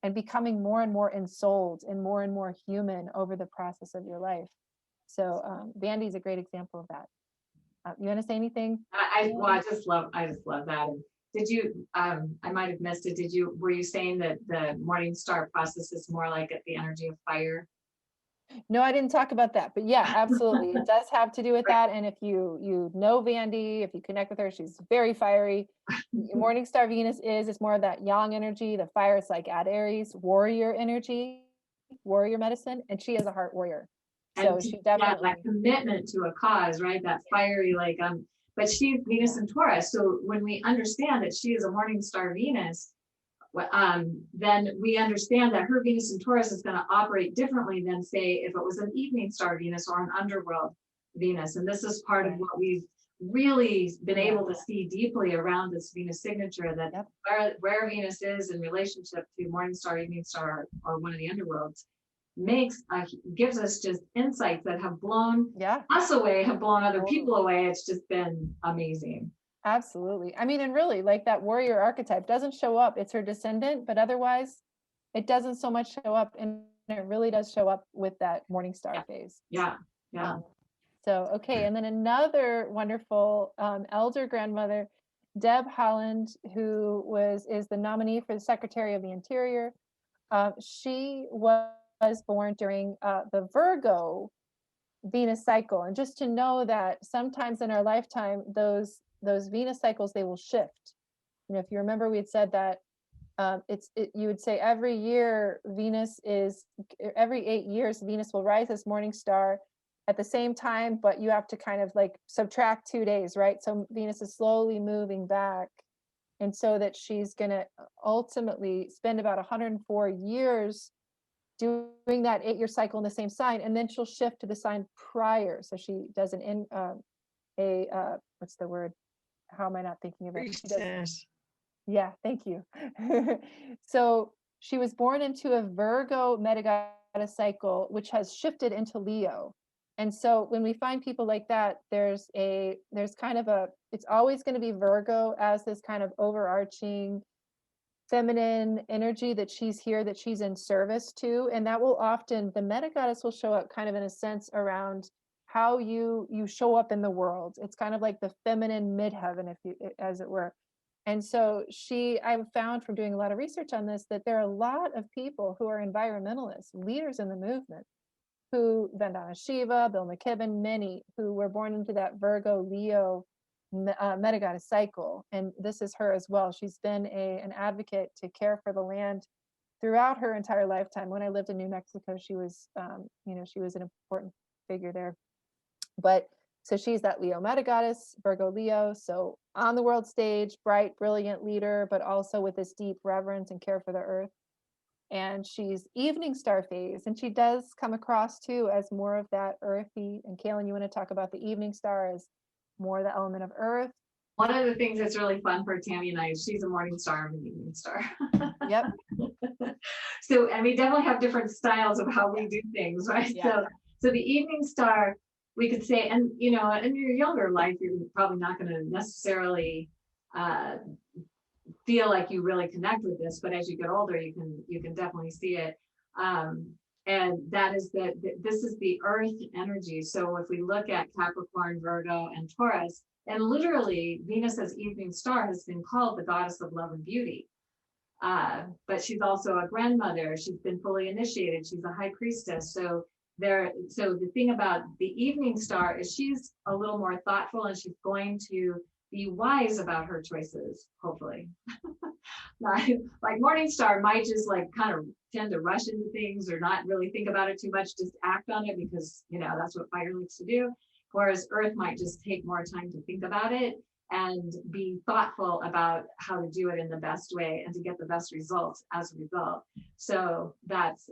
and becoming more and more ensouled and more human over the process of your life. So Vandy's a great example of that. You want to say anything? I just love that. And did you, I might have missed it. Were you saying that the Morning Star process is more like the energy of fire? No, I didn't talk about that, but yeah, absolutely. It does have to do with that. And if you know Vandy, if you connect with her, she's very fiery. Morning Star Venus it's more of that yang energy. The fire is like at Aries, warrior energy, warrior medicine, and she is a heart warrior. So she definitely that commitment to a cause, right? That fiery, but she's Venus and Taurus. So when we understand that she is a Morning Star Venus, then we understand that her Venus and Taurus is going to operate differently than, say, if it was an Evening Star Venus or an Underworld Venus. And this is part of what we've really been able to see deeply around this Venus signature, that where Venus is in relationship to Morning Star, Evening Star, or one of the underworlds, gives us just insights that have blown us away, have blown other people away. It's just been amazing. Absolutely. I mean, and really, like, that warrior archetype doesn't show up. It's her descendant, but otherwise it doesn't so much show up, and it really does show up with that Morning Star phase. Yeah. So, okay. And then another wonderful elder grandmother, Deb Haaland, who is the nominee for the Secretary of the Interior. She was born during the Virgo Venus cycle. And just to know that sometimes in our lifetime, those Venus cycles, they will shift. You know, if you remember, we had said that you would say every 8 years, Venus will rise as Morning Star at the same time, but you have to kind of like subtract 2 days, right? So Venus is slowly moving back. And so that she's going to ultimately spend about 104 years doing that 8-year cycle in the same sign, and then she'll shift to the sign prior. So she does what's the word? How am I not thinking of it? Yeah, thank you. So she was born into a Virgo meta cycle, which has shifted into Leo. And so when we find people like that, there's kind of it's always going to be Virgo as this kind of overarching feminine energy that she's here, that she's in service to. And that will often, the meta goddess will show up kind of in a sense around how you show up in the world. It's kind of like the feminine midheaven, if you, as it were. And so I've found from doing a lot of research on this, that there are a lot of people who are environmentalists, leaders in the movement, who, Vandana Shiva, Bill McKibben, many who were born into that Virgo Leo meta goddess cycle. And this is her as well. She's been an advocate to care for the land throughout her entire lifetime. When I lived in New Mexico, she was, she was an important figure there. But so she's that Leo meta goddess, Virgo Leo. So on the world stage, bright, brilliant leader, but also with this deep reverence and care for the earth. And she's evening star phase, and she does come across too as more of that earthy. And Cayelin, you want to talk about the evening star as more the element of earth? One of the things that's really fun for Tami and I is she's a morning star, I'm an evening star. Yep. So, and we definitely have different styles of how we do things, right? Yeah. So the evening star, we could say, and in your younger life, you're probably not going to necessarily feel like you really connect with this, but as you get older, you can definitely see it. And that is this is the earth energy. So if we look at Capricorn, Virgo, and Taurus, and literally Venus as evening star has been called the goddess of love and beauty. But she's also a grandmother. She's been fully initiated. She's a high priestess. So the thing about the evening star is she's a little more thoughtful, and she's going to be wise about her choices, hopefully. Like morning star might just like kind of tend to rush into things or not really think about it too much, just act on it because that's what fire likes to do. Whereas earth might just take more time to think about it and be thoughtful about how to do it in the best way and to get the best results as a result. So that's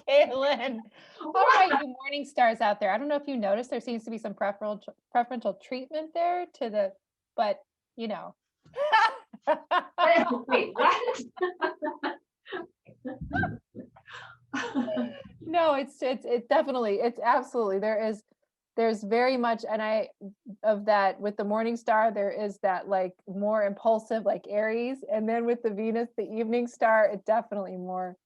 Cayelin. All right, you morning stars out there. I don't know if you noticed, there seems to be some preferential treatment there but Wait, what? No, it's definitely, it's absolutely, there's very much, and of that with the morning star, there is that like more impulsive, like Aries, and then with the Venus, the evening star, it definitely more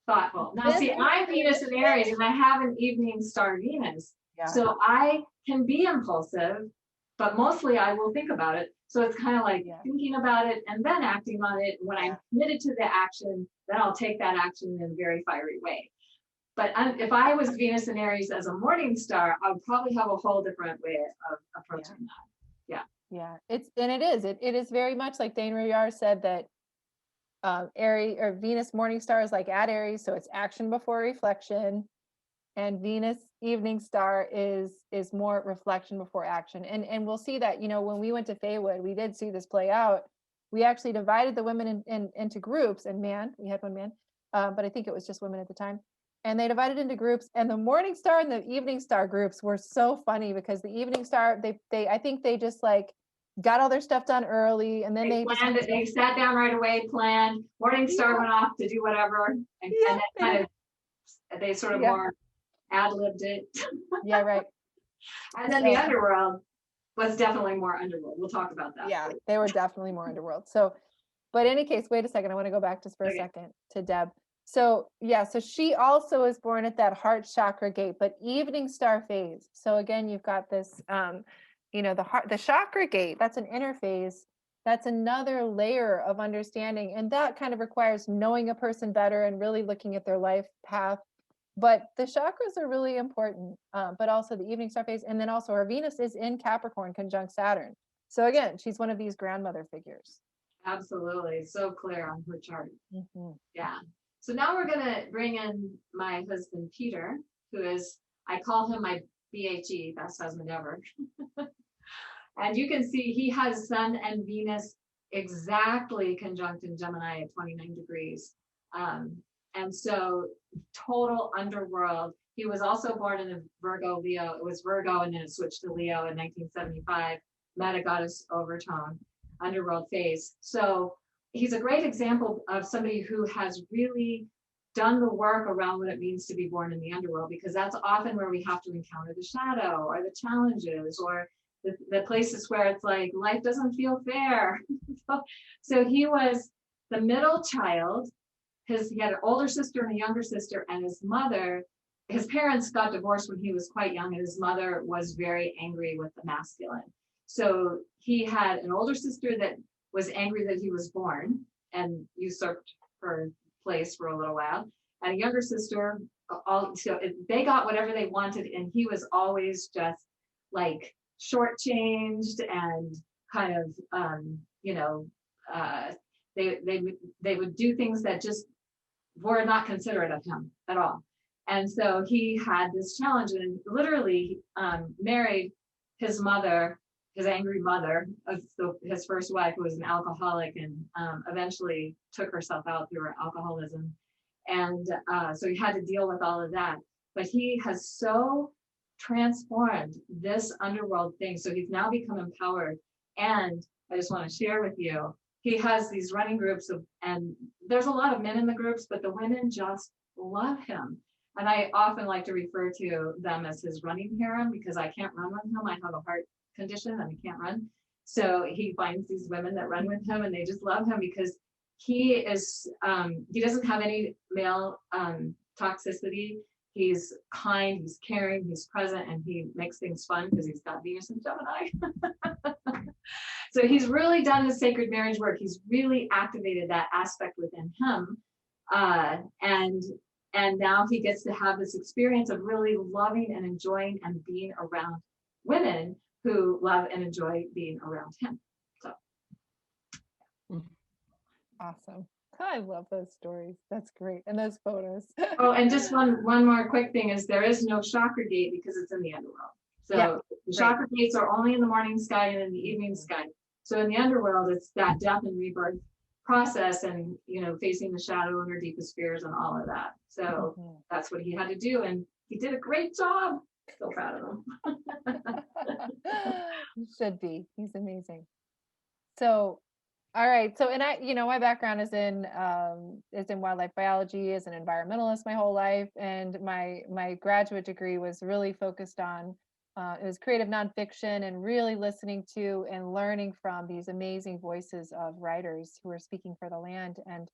thoughtful. Now see, I'm Venus in Aries and I have an evening star Venus. Yeah. So I can be impulsive, but mostly I will think about it. So it's kind of like thinking about it and then acting on it. When I'm committed to the action, then I'll take that action in a very fiery way. But if I was Venus in Aries as a morning star, I would probably have a whole different way of approaching that. Yeah. It is very much like Dane Rayar said that Aries or Venus morning star is like at Aries, so it's action before reflection, and Venus evening star is more reflection before action. And we'll see that when we went to Feywood, we did see this play out. We actually divided the women into groups, and we had one man, but I think it was just women at the time. And they divided into groups, and the morning star and the evening star groups were so funny because the evening star, I think they just like got all their stuff done early, and then they planned it. They sat down right away, planned. Morning star went off to do whatever, and then kind of they sort of more ad-libbed it. Yeah, right. And then the underworld was definitely more underworld. We'll talk about that. Yeah, they were definitely more underworld. So, but in any case, wait a second. I want to go back just for a second to Deb. So so she also is born at that heart chakra gate, but evening star phase. So again, you've got this, the chakra gate, that's an inner phase. That's another layer of understanding. And that kind of requires knowing a person better and really looking at their life path. But the chakras are really important, but also the evening star phase. And then also her Venus is in Capricorn conjunct Saturn. So again, she's one of these grandmother figures. Absolutely. So clear on her chart. Mm-hmm. Yeah. So now we're going to bring in my husband, Peter, who is, I call him my BHE, best husband ever. And you can see he has Sun and Venus exactly conjunct in Gemini at 29 degrees. And so total underworld. He was also born in a Virgo Leo. It was Virgo and then it switched to Leo in 1975. Meta goddess overtone, underworld phase. So he's a great example of somebody who has really done the work around what it means to be born in the underworld, because that's often where we have to encounter the shadow or the challenges or the places where it's like life doesn't feel fair. So he was the middle child. He had an older sister and a younger sister, and his parents got divorced when he was quite young, and his mother was very angry with the masculine. So he had an older sister that was angry that he was born and usurped her place for a little while, and a younger sister. So they got whatever they wanted, and he was always just like shortchanged and kind of, they would do things that just were not considerate of him at all. And so he had this challenge, and literally married his mother, his angry mother of his first wife, who was an alcoholic, and eventually took herself out through her alcoholism. And so he had to deal with all of that. But he has so transformed this underworld thing. So he's now become empowered. And I just want to share with you, he has these running groups and there's a lot of men in the groups, but the women just love him. And I often like to refer to them as his running harem, because I can't run with him. I have a heart condition and I can't run. So he finds these women that run with him, and they just love him because he doesn't have any male toxicity. He's kind, he's caring, he's present, and he makes things fun because he's got Venus and Gemini. So he's really done the sacred marriage work. He's really activated that aspect within him. And now he gets to have this experience of really loving and enjoying and being around women who love and enjoy being around him. So. Awesome. I love those stories. That's great. And those photos. Oh, and just one more quick thing is there is no chakra gate because it's in the underworld. So yeah, the chakra gates are only in the morning sky and in the evening sky. So in the underworld, it's that death and rebirth process, and facing the shadow and our deepest fears and all of that. So that's what he had to do, and he did a great job. So proud of him. He should be. He's amazing. So, all right. So, and my background is in wildlife biology, as an environmentalist my whole life, and my graduate degree was really focused on it was creative nonfiction, and really listening to and learning from these amazing voices of writers who are speaking for the land. And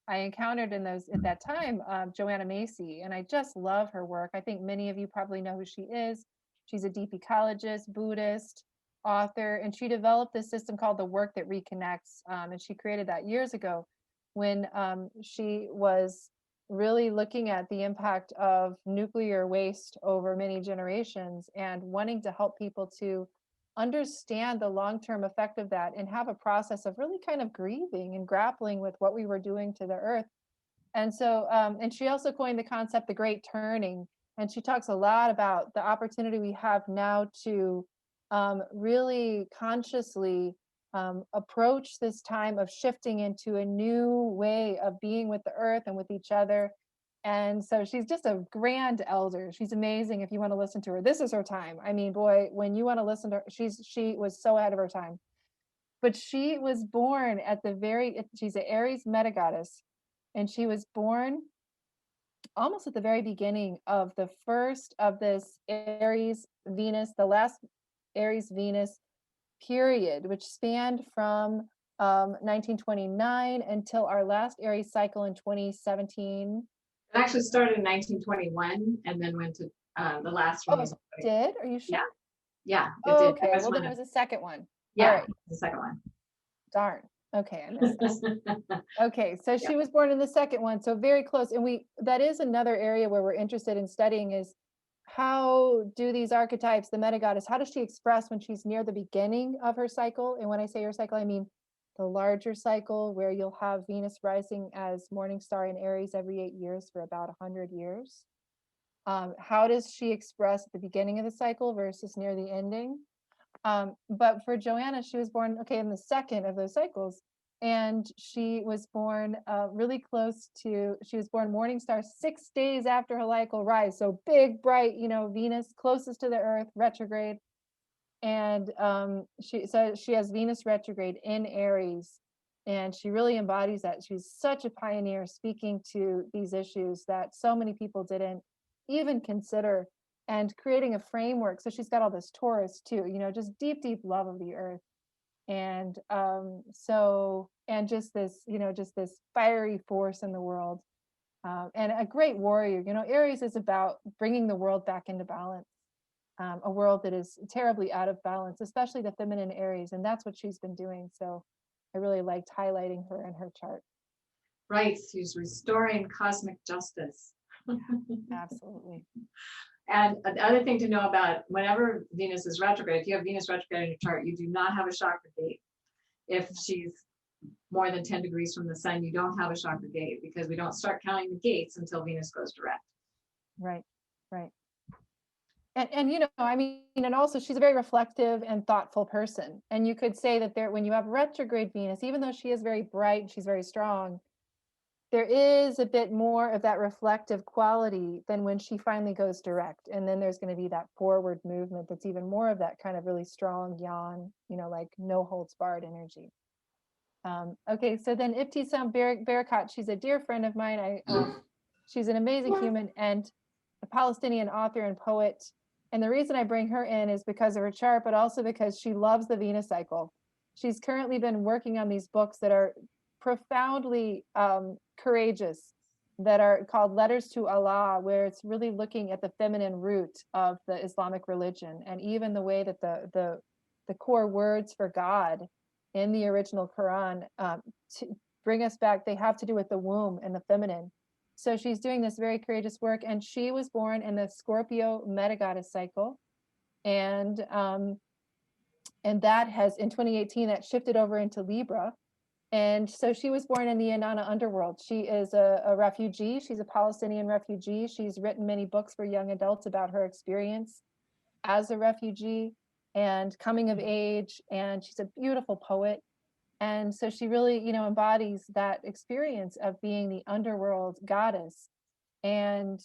I encountered at that time, Joanna Macy, and I just love her work. I think many of you probably know who she is. She's a deep ecologist, Buddhist, author, and she developed this system called the Work That Reconnects. And she created that years ago when she was really looking at the impact of nuclear waste over many generations, and wanting to help people to understand the long-term effect of that, and have a process of really kind of grieving and grappling with what we were doing to the earth. And so, and she also coined the concept, the Great Turning. And she talks a lot about the opportunity we have now to really consciously approach this time of shifting into a new way of being with the earth and with each other. And so she's just a grand elder. She's amazing. If you want to listen to her, this is her time. I mean, boy, when you want to listen to her, she was so ahead of her time. But she was born she's an Aries meta goddess, and she was born almost at the very beginning of the first of this Aries Venus, the last Aries Venus period, which spanned from 1929 until our last Aries cycle in 2017. It actually started in 1921 and then went to the last one. Oh, it did? Are you sure? Yeah. Oh, okay. Well, then it was the second one. Yeah, right. The second one. Darn. Okay, I missed this. Okay, so she was born in the second one, so very close. And that is another area where we're interested in studying, is how do these archetypes, the meta goddess, how does she express when she's near the beginning of her cycle? And when I say her cycle, I mean the larger cycle, where you'll have Venus rising as morning star in Aries every 8 years for about 100 years. How does she express at the beginning of the cycle versus near the ending? But for Joanna, she was born, in the second of those cycles. And she was born really close to, she was born morning star 6 days after her Heliacal rise. So big, bright, Venus closest to the earth, retrograde. And she has Venus retrograde in Aries. And she really embodies that. She's such a pioneer, speaking to these issues that so many people didn't even consider, and creating a framework. So she's got all this Taurus too, just deep, deep love of the earth. And and just this, just this fiery force in the world, and a great warrior. Aries is about bringing the world back into balance, a world that is terribly out of balance, especially the feminine Aries, and that's what she's been doing. So I really liked highlighting her in her chart. Right, she's restoring cosmic justice. Absolutely. And the other thing to know about whenever Venus is retrograde, if you have Venus retrograde in your chart, you do not have a chakra gate. If she's more than 10 degrees from the sun, you don't have a chakra gate, because we don't start counting the gates until Venus goes direct. Right, right. And I mean, and also she's a very reflective and thoughtful person. And you could say that when you have retrograde Venus, even though she is very bright and she's very strong, there is a bit more of that reflective quality than when she finally goes direct. And then there's going to be that forward movement that's even more of that kind of really strong yang, like no holds barred energy. Okay, so then Ibtisam Barakat, she's a dear friend of mine. She's an amazing human and a Palestinian author and poet. And the reason I bring her in is because of her chart, but also because she loves the Venus cycle. She's currently been working on these books that are profoundly courageous, that are called Letters to Allah, where it's really looking at the feminine root of the Islamic religion, and even the way that the core words for God in the original Quran to bring us back, they have to do with the womb and the feminine. So she's doing this very courageous work, and she was born in the Scorpio metagoddess cycle, and that has, in 2018, that shifted over into Libra. And so she was born in the Inanna underworld. She is a refugee. She's a Palestinian refugee. She's written many books for young adults about her experience as a refugee and coming of age. And she's a beautiful poet. And so she really, embodies that experience of being the underworld goddess. And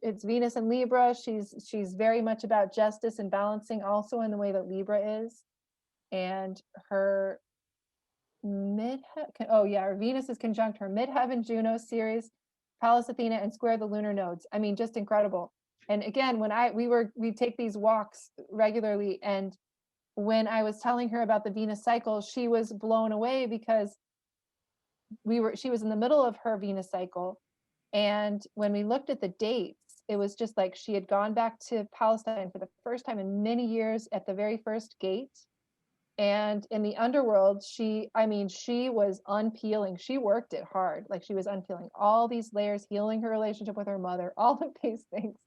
it's Venus in Libra. She's very much about justice and balancing, also in the way that Libra is. And her her Venus is conjunct her midheaven Juno, Ceres, Pallas Athena, and square the lunar nodes. I mean, just incredible. And again, when we take these walks regularly, and when I was telling her about the Venus cycle, she was blown away, because she was in the middle of her Venus cycle. And when we looked at the dates, it was just like she had gone back to Palestine for the first time in many years at the very first gate. And in the underworld, she was unpeeling. She worked it hard. Like, she was unpeeling all these layers, healing her relationship with her mother, all of these things.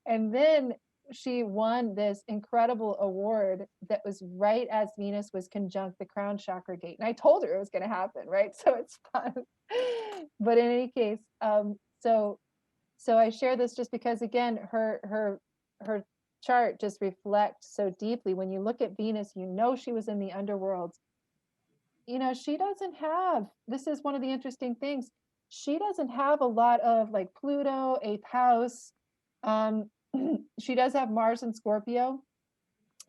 And then she won this incredible award that was right as Venus was conjunct the crown chakra gate. And I told her it was going to happen, right? So it's fun. But in any case, so I share this just because, again, her chart just reflects so deeply. When you look at Venus, she was in the underworld. She doesn't have, this is one of the interesting things, she doesn't have a lot of like Pluto, 8th house. She does have Mars and Scorpio,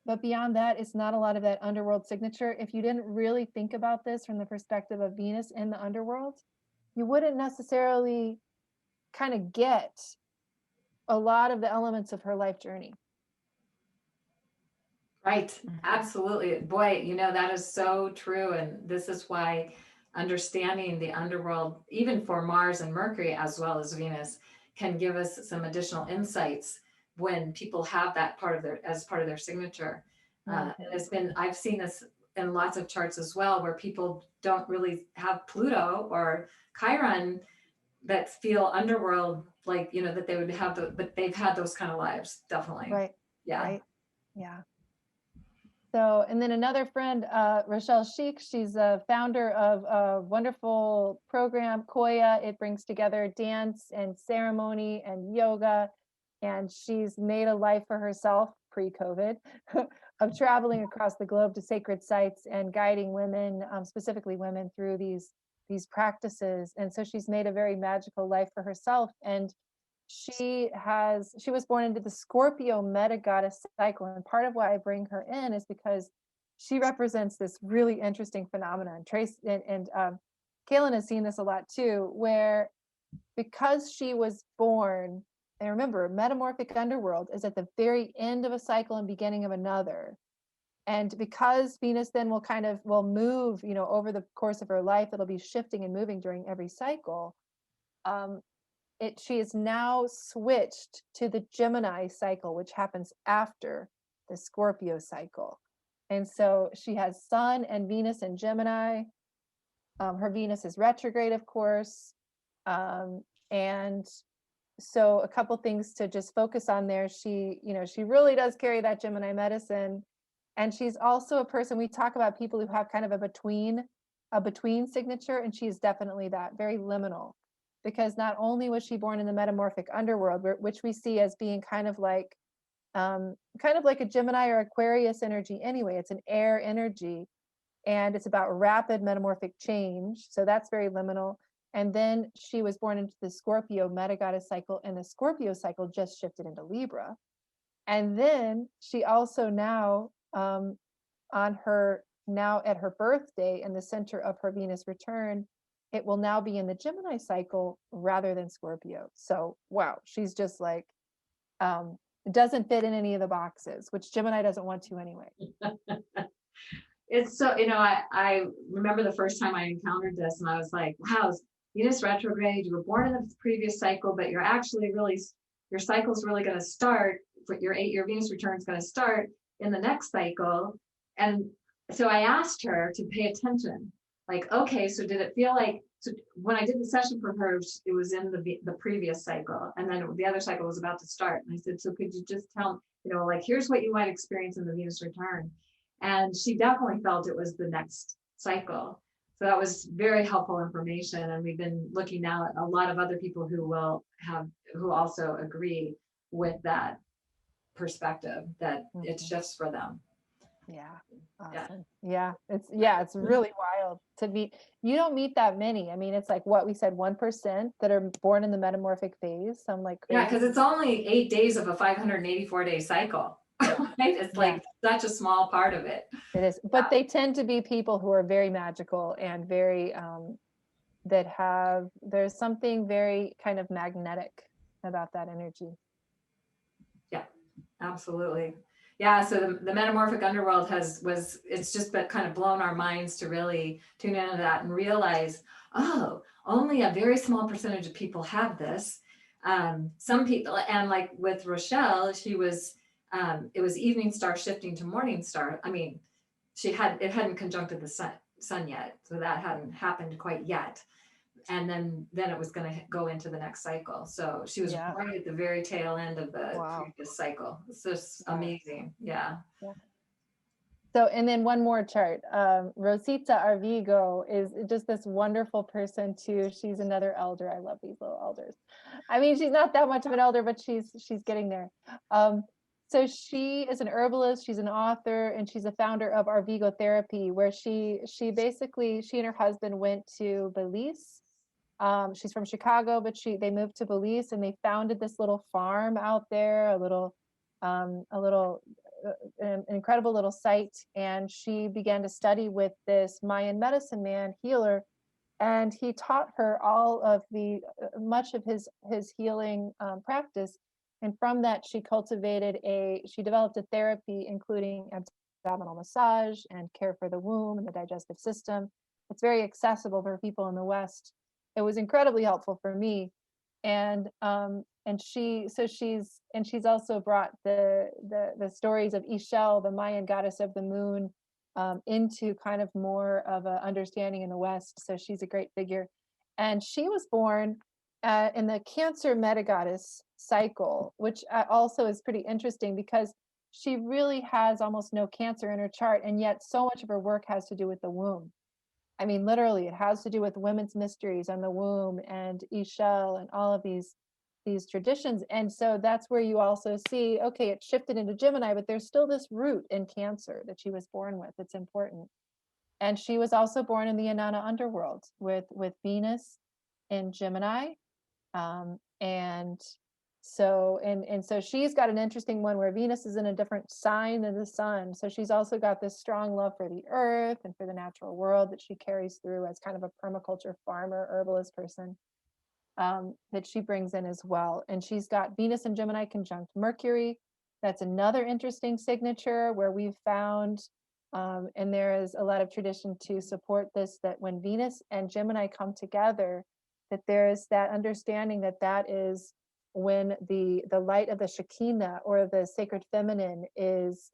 but beyond that, it's not a lot of that underworld signature. If you didn't really think about this from the perspective of Venus in the underworld, you wouldn't necessarily kind of get a lot of the elements of her life journey. Right, absolutely. Boy, that is so true. And this is why understanding the underworld, even for Mars and Mercury, as well as Venus, can give us some additional insights when people have that as part of their signature. And I've seen this in lots of charts as well, where people don't really have Pluto or Chiron that feel underworld, like, that they would have, but they've had those kind of lives, definitely. Right. Yeah. Right. Yeah. So, and then another friend, Rochelle Sheik, she's a founder of a wonderful program, Koya. It brings together dance and ceremony and yoga. And she's made a life for herself pre-COVID of traveling across the globe to sacred sites and guiding women, specifically women, through these practices. And so she's made a very magical life for herself. And she was born into the Scorpio metagoddess cycle. And part of why I bring her in is because she represents this really interesting phenomenon. Trace and Cayelin has seen this a lot too, where because she was born, and remember, metamorphic underworld is at the very end of a cycle and beginning of another. And because Venus then will move, over the course of her life, it'll be shifting and moving during every cycle. She is now switched to the Gemini cycle, which happens after the Scorpio cycle. And so she has Sun and Venus in Gemini. Her Venus is retrograde, of course. And so a couple things to just focus on there. She really does carry that Gemini medicine. And she's also a person, we talk about people who have kind of a between signature, and she's definitely that, very liminal. Because not only was she born in the metamorphic underworld, which we see as being kind of like a Gemini or Aquarius energy anyway. It's an air energy, and it's about rapid metamorphic change. So that's very liminal. And then she was born into the Scorpio metagoddess cycle, and the Scorpio cycle just shifted into Libra. And then she also now, at her birthday, in the center of her Venus return, it will now be in the Gemini cycle rather than Scorpio. So wow, she's just like, doesn't fit in any of the boxes, which Gemini doesn't want to anyway. It's so, I remember the first time I encountered this, and I was like, wow, Venus retrograde, you were born in the previous cycle, but you're actually your cycle's really going to start, your 8-year Venus return is going to start in the next cycle. And so I asked her to pay attention, like, okay, so did it feel like, so when I did the session for her, it was in the previous cycle, and then the other cycle was about to start. And I said, so could you just tell, like, here's what you might experience in the Venus return. And she definitely felt it was the next cycle. So that was very helpful information. And we've been looking now at a lot of other people who also agree with that perspective, that it shifts for them. Yeah. Awesome. Yeah. It's really wild to meet. You don't meet that many. I mean, it's like what we said, 1% that are born in the metamorphic phase. So I'm like, yeah, because it's only 8 days of a 584-day cycle. Right? It's like such a small part of it. It is, but they tend to be people who are very magical and very there's something very kind of magnetic about that energy. Yeah, absolutely. Yeah, so the metamorphic underworld it's just been kind of blown our minds to really tune into that and realize, oh, only a very small percentage of people have this. Some people, and like with Rochelle, it was evening star shifting to morning star. I mean, it hadn't conjuncted the sun yet, so that hadn't happened quite yet. And then it was going to go into the next cycle. So she was right at the very tail end of the previous cycle. It's just amazing. Yeah. So, and then one more chart. Rosita Arvigo is just this wonderful person too. She's another elder. I love these little elders. I mean, she's not that much of an elder, but she's getting there. So she is an herbalist, she's an author, and she's a founder of Arvigo Therapy, where she and her husband went to Belize. She's from Chicago, but they moved to Belize, and they founded this little farm out there, an incredible little site. And she began to study with this Mayan medicine man healer, and he taught her all of much of his healing practice. And from that, she developed a therapy, including abdominal massage and care for the womb and the digestive system. It's very accessible for people in the West. It was incredibly helpful for me. And she's also brought the stories of Ixchel, the Mayan goddess of the moon, into kind of more of an understanding in the West. So she's a great figure. And she was born in the Cancer metagoddess cycle, which also is pretty interesting because she really has almost no Cancer in her chart, and yet so much of her work has to do with the womb. I mean, literally, it has to do with women's mysteries and the womb and Ixchel and all of these traditions. And so that's where you also see, okay, it shifted into Gemini, but there's still this root in Cancer that she was born with. It's important. And she was also born in the Inanna underworld with Venus in Gemini, and So, and so she's got an interesting one where Venus is in a different sign than the sun. So she's also got this strong love for the earth and for the natural world that she carries through as kind of a permaculture farmer, herbalist person, that she brings in as well. And she's got Venus and Gemini conjunct Mercury. That's another interesting signature where we've found, and there is a lot of tradition to support this, that when Venus and Gemini come together, that there is that understanding that that is when the light of the Shekinah or the sacred feminine is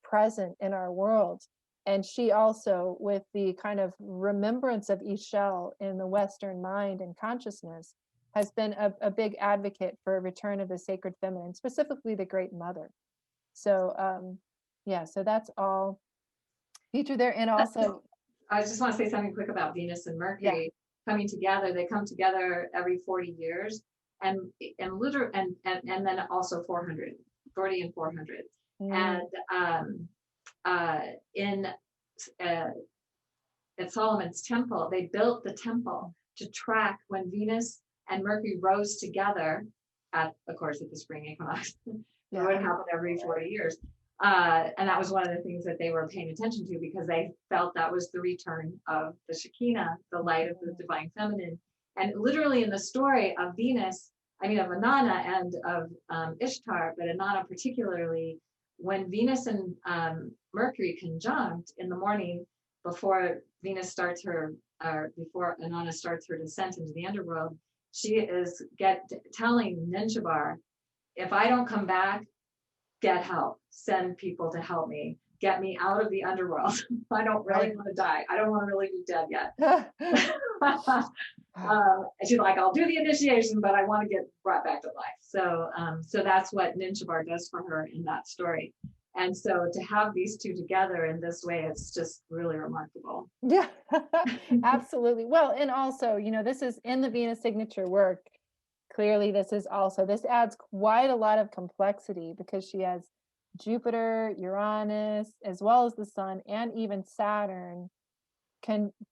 present in our world. And she also, with the kind of remembrance of Ixchel in the Western mind and consciousness, has been a big advocate for a return of the sacred feminine, specifically the Great Mother. So yeah, so that's all featured there. And also, I just want to say something quick about Venus and Mercury coming together. They come together every 40 years, and then also 400, 40 and 400. And in at Solomon's temple, they built the temple to track when Venus and Mercury rose together at the spring equinox. It would happen every 40 years. And that was one of the things that they were paying attention to, because they felt that was the return of the Shekinah, the light of the divine feminine. And literally in the story of Venus, of Inanna and of Ishtar, but Inanna particularly, when Venus and Mercury conjunct in the morning before Venus starts before Inanna starts her descent into the underworld, she is telling Ninjabar, if I don't come back, get help, send people to help me, get me out of the underworld. I don't really want to die. I don't want to really be dead yet. And she's like, I'll do the initiation, but I want to get brought back to life. So that's what Ninjabar does for her in that story. And so to have these two together in this way, it's just really remarkable. Yeah, absolutely. Well, and also, this is in the Venus signature work. Clearly, this adds quite a lot of complexity, because she has Jupiter, Uranus, as well as the sun, and even Saturn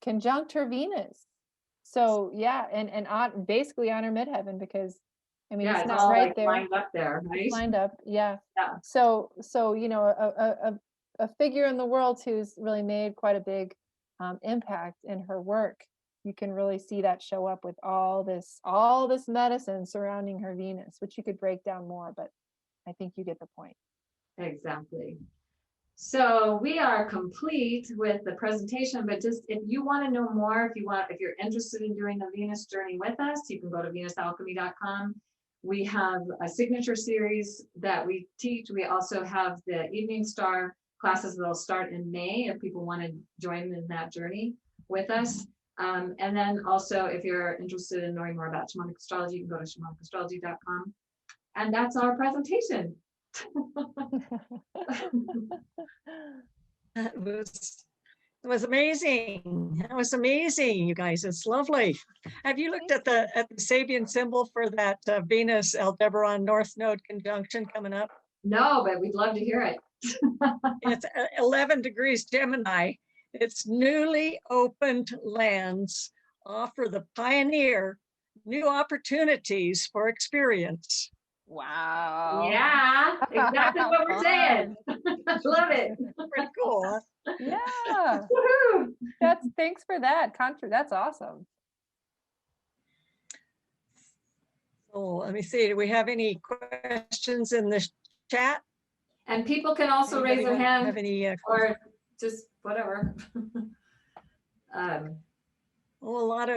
conjunct her Venus. So yeah, and basically on her midheaven, because it's not all right there. Lined up there, right? It's lined up, yeah. So a figure in the world who's really made quite a big impact in her work. You can really see that show up with all this medicine surrounding her Venus, which you could break down more, but I think you get the point. Exactly. So we are complete with the presentation, but just if you want to know more, if you're interested in doing the Venus journey with us, you can go to venusalchemy.com. We have a signature series that we teach. We also have the Evening Star classes that'll start in May if people want to join in that journey with us. And then also, if you're interested in knowing more about shamanic astrology, you can go to shamaniciastrology.com. And that's our presentation. It was amazing. It was amazing, you guys. It's lovely. Have you looked at the Sabian symbol for that Venus Aldebaran North Node conjunction coming up? No, but we'd love to hear it. It's 11 degrees Gemini. Its newly opened lands offer the pioneer new opportunities for experience. Wow. Yeah, exactly what we're saying. Love it. Pretty cool, huh? Yeah. Thanks for that. That's awesome. So let me see. Do we have any questions in the chat? And people can also raise their hand have any, or just whatever. A lot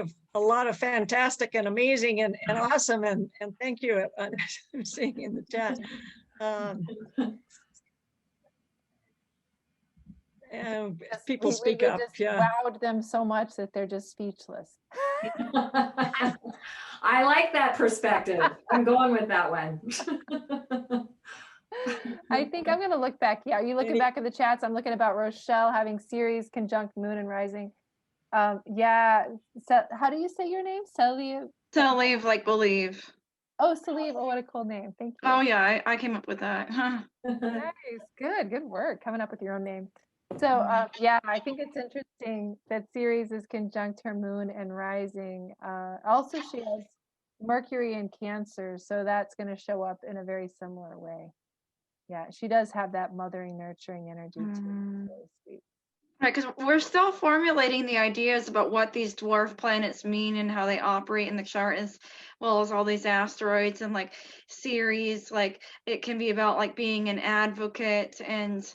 of fantastic and amazing and awesome and thank you. I'm seeing in the chat. And people speak we up. Just yeah, wowed them so much that they're just speechless. I like that perspective. I'm going with that one. I think I'm going to look back. Yeah, are you looking back at the chats? I'm looking about Rochelle having Ceres conjunct Moon and Rising. Yeah. So how do you say your name? Saliv? Saliv, like believe. Oh, Saliv. Oh, what a cool name. Thank you. Oh yeah, I came up with that. Nice. Good work coming up with your own name. So yeah, I think it's interesting that Ceres is conjunct her Moon and Rising. Also, she has Mercury in Cancer, so that's going to show up in a very similar way. Yeah, she does have that mothering, nurturing energy too. Mm. It's really sweet. Right, because we're still formulating the ideas about what these dwarf planets mean and how they operate in the chart, as well as all these asteroids and like Ceres. Like it can be about like being an advocate and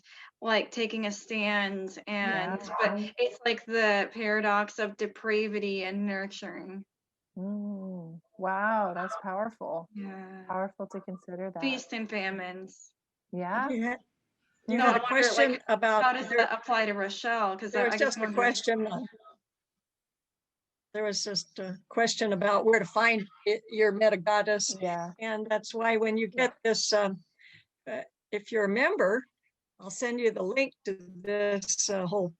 like taking a stand, and but it's like the paradox of depravity and nurturing. Wow, that's powerful. Yeah, Powerful to consider that. feast and famines. Yeah. You So had I a wonder, question like, about, how does that apply to Rochelle? Because there was I just a question. There was just a question about where to find your meta goddess. Yeah. And that's why when you get this, if you're a member, I'll send you the link to this whole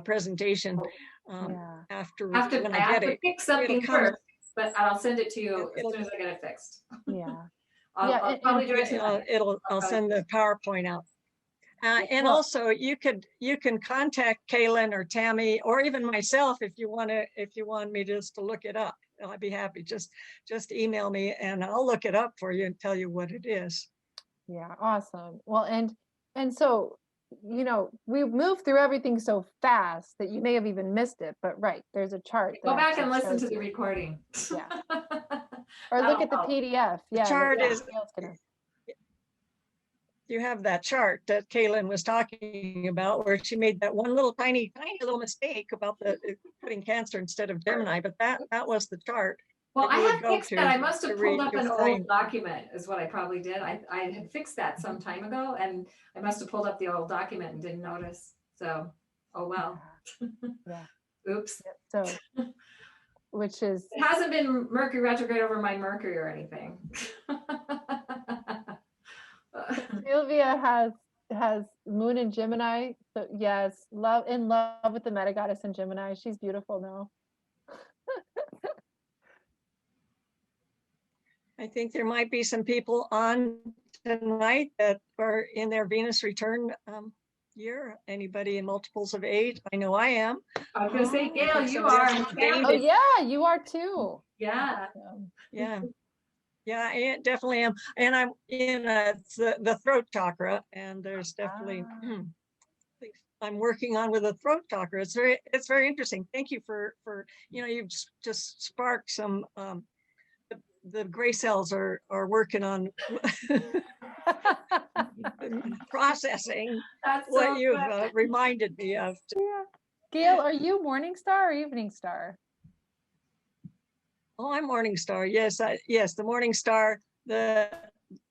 presentation after I have when I get to it. fix something It'll come- first, but I'll send it to you as It'll- soon as I get it fixed. Yeah. I'll probably do it Yeah, tonight. I'll send the PowerPoint out. And Well- also you can contact Cayelin or Tami or even myself if you want me just to look it up. I'd be happy. Just email me and I'll look it up for you and tell you what it is. Yeah, awesome. Well, and so, you know, we moved through everything so fast that you may have even missed it, but right, there's a chart. Go that back and actually listen shows to the you. recording. Yeah. Or look at the That'll help. PDF. Yeah. chart that is- Gail's gonna- You have that chart that Cayelin was talking about where she made that one little tiny little mistake about the putting Cancer instead of Gemini, but that was the chart. Well, that I you would had go fixed to that. I must have to pulled up an old find- document is what I probably did. I had fixed that some time ago and I must have pulled up the old document and didn't notice. So, oh well. Yeah. Oops. So, which is, It hasn't been Mercury retrograde over my Mercury or anything. Sylvia has Moon in Gemini. So yes, love with the meta goddess in Gemini. She's beautiful now. I think there might be some people on tonight that are in their Venus return year. Anybody in multiples of 8? I know I am. I was gonna say, Gail, think you somebody are. else in is Cancer. Oh yeah, you are too. Yeah. Yeah. Yeah, I definitely am. And I'm in the throat chakra, and there's definitely things I'm working on with the throat chakra. It's very interesting. Thank you for you've just sparked some the gray cells are working on processing That's what so you've good. reminded me of. Yeah. Gail, are you morning star or evening star? Oh, I'm morning star. Yes, yes, the morning star, the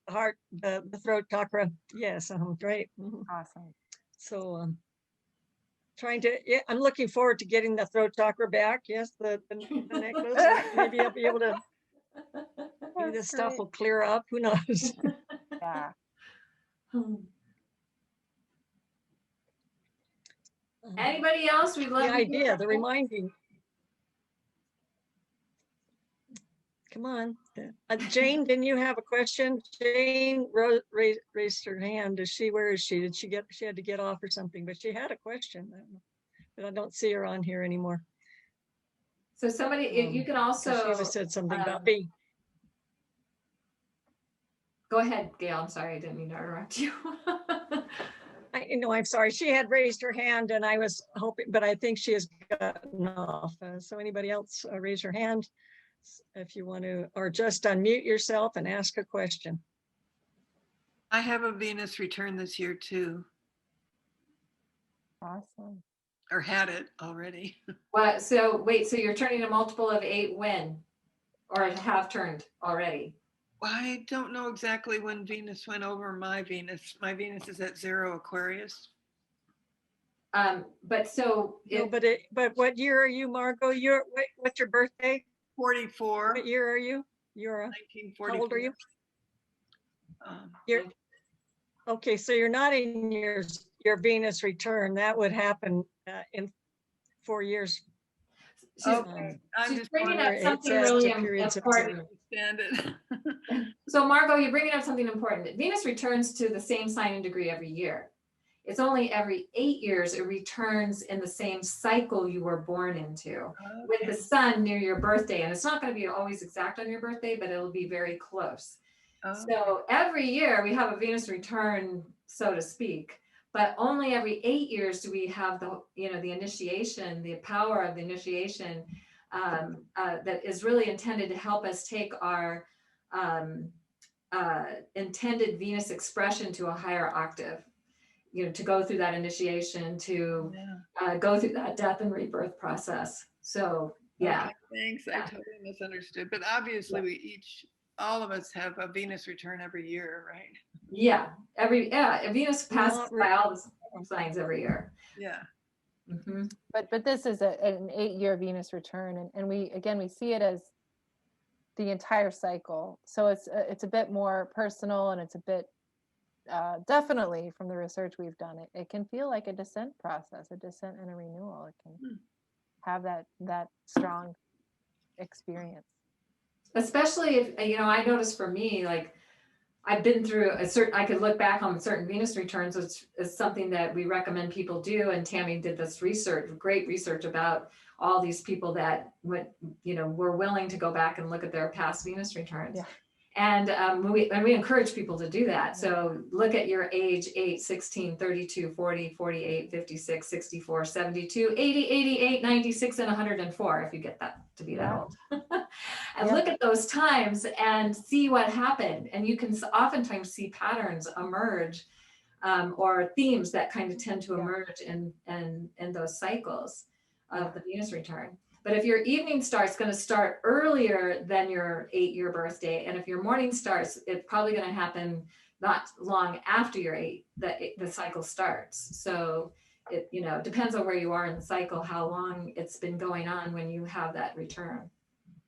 heart, the throat chakra. Yes, great. Awesome. So I'm looking forward to getting the throat chakra back. Yes, the necklace. Maybe I'll be able to, maybe this stuff will clear up. Who knows? Yeah. Anybody else? We'd love The to hear idea, from the you. reminding. Come on. Jane, didn't you have a question? Jane raised her hand. Where is she? She had to get off or something, but she had a question. But I don't see her on here anymore. So somebody, you can also. She said something about me. Go ahead, Gail. I'm sorry, I didn't mean to interrupt you. I'm sorry. She had raised her hand and I was hoping, but I think she has gotten off. So anybody else raise your hand if you want to, or just unmute yourself and ask a question. I have a Venus return this year too, Awesome. or had it already. Well, so wait, so you're turning a multiple of 8 when? Or have turned already? I don't know exactly when Venus went over my Venus. My Venus is at 0 Aquarius. But so. No, but what year are you, Margot? What's your birthday? 44. What year are you? You're 1944. how old are you? You're okay. So you're not in your Venus return. That would happen in 4 years. Okay. I'm She's just bringing up wondering. something It says really to periods of important. Understand it. So Margot, you're bringing up something important. Venus returns to the same sign and degree every year. It's only every 8 years it returns in the same cycle you were born into, with the sun near your birthday. And it's not going to be always exact on your birthday, but it'll be very close. Oh, So every year we have a Venus return, so to speak, but only every 8 years do we have the, the initiation, the power of the initiation that is really intended to help us take our intended Venus expression to a higher octave, to go through that initiation, to yeah. go through that death and rebirth process. So, yeah. Okay, thanks. I totally misunderstood. But obviously all of us have a Venus return every year, right? Yeah. Venus passes by all the signs every year. Yeah. Mm-hmm. But this is an 8-year Venus return, and we see it as the entire cycle. So it's a bit more personal, and it's a bit definitely from the research we've done, it can feel like a descent process, a descent and a renewal. It can have that strong experience. Especially if, I noticed for me, like I've been through I could look back on certain Venus returns, which is something that we recommend people do. And Tami did this great research about all these people that were willing to go back and look at their past Venus returns. Yeah. And we encourage people to do that. So look at your age, 8, 16, 32, 40, 48, 56, 64, 72, 80, 88, 96, and 104, if you get that to be that old. And look at those times and see what happened. And you can oftentimes see patterns emerge, or themes that kind of tend to emerge in those cycles of the Venus return. But if your evening star is going to start earlier than your 8-year birthday, and if your morning starts, it's probably going to happen not long after your the cycle starts. So it depends on where you are in the cycle, how long it's been going on when you have that return.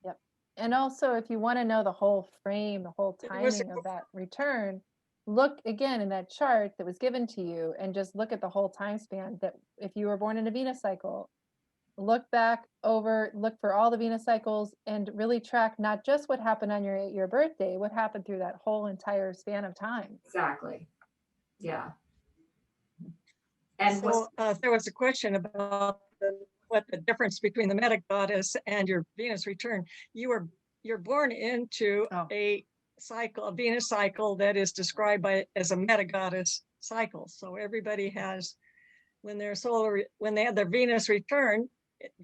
Yep. And also, if you want to know the whole frame, the whole timing of that return, look again in that chart that was given to you, and just look at the whole time span. That if you were born in a Venus cycle, look for all the Venus cycles, and really track not just what happened on your 8-year birthday, what happened through that whole entire span of time. Exactly. Yeah. And so there was a question about what the difference between the Meta Goddess and your Venus return. You're born into a cycle, a Venus cycle that is described as a Meta Goddess cycle. So everybody has, when they have their Venus return,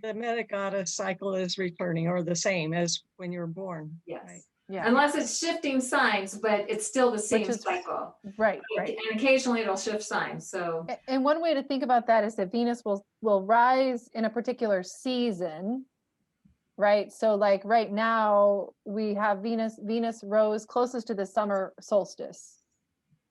the Meta Goddess cycle is returning, or the same as when you're born. Yes. Right? Yeah. Unless it's shifting signs, but it's still the same cycle. Right. And occasionally it'll shift signs. So. And one way to think about that is that Venus will rise in a particular season, right? So like right now we have Venus rose closest to the summer solstice,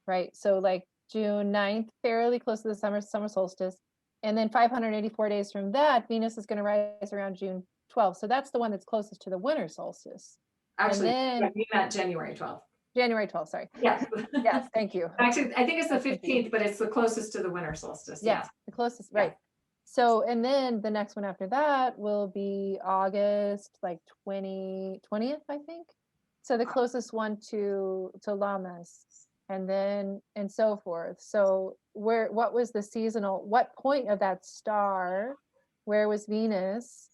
right? So like June 9th, fairly close to the summer solstice. And then 584 days from that, Venus is going to rise around June 12th. So that's the one that's closest to the winter solstice. Actually, and then, we meant January 12th. January 12th, sorry. Yes. Yes, thank you. Actually, I think it's the 15th, but it's the closest to the winter solstice. Yeah, the closest, right. So, and then the next one after that will be August, like 20th, I think. So the closest one to Lammas, and then, and so forth. So what was the seasonal, what point of that star, where was Venus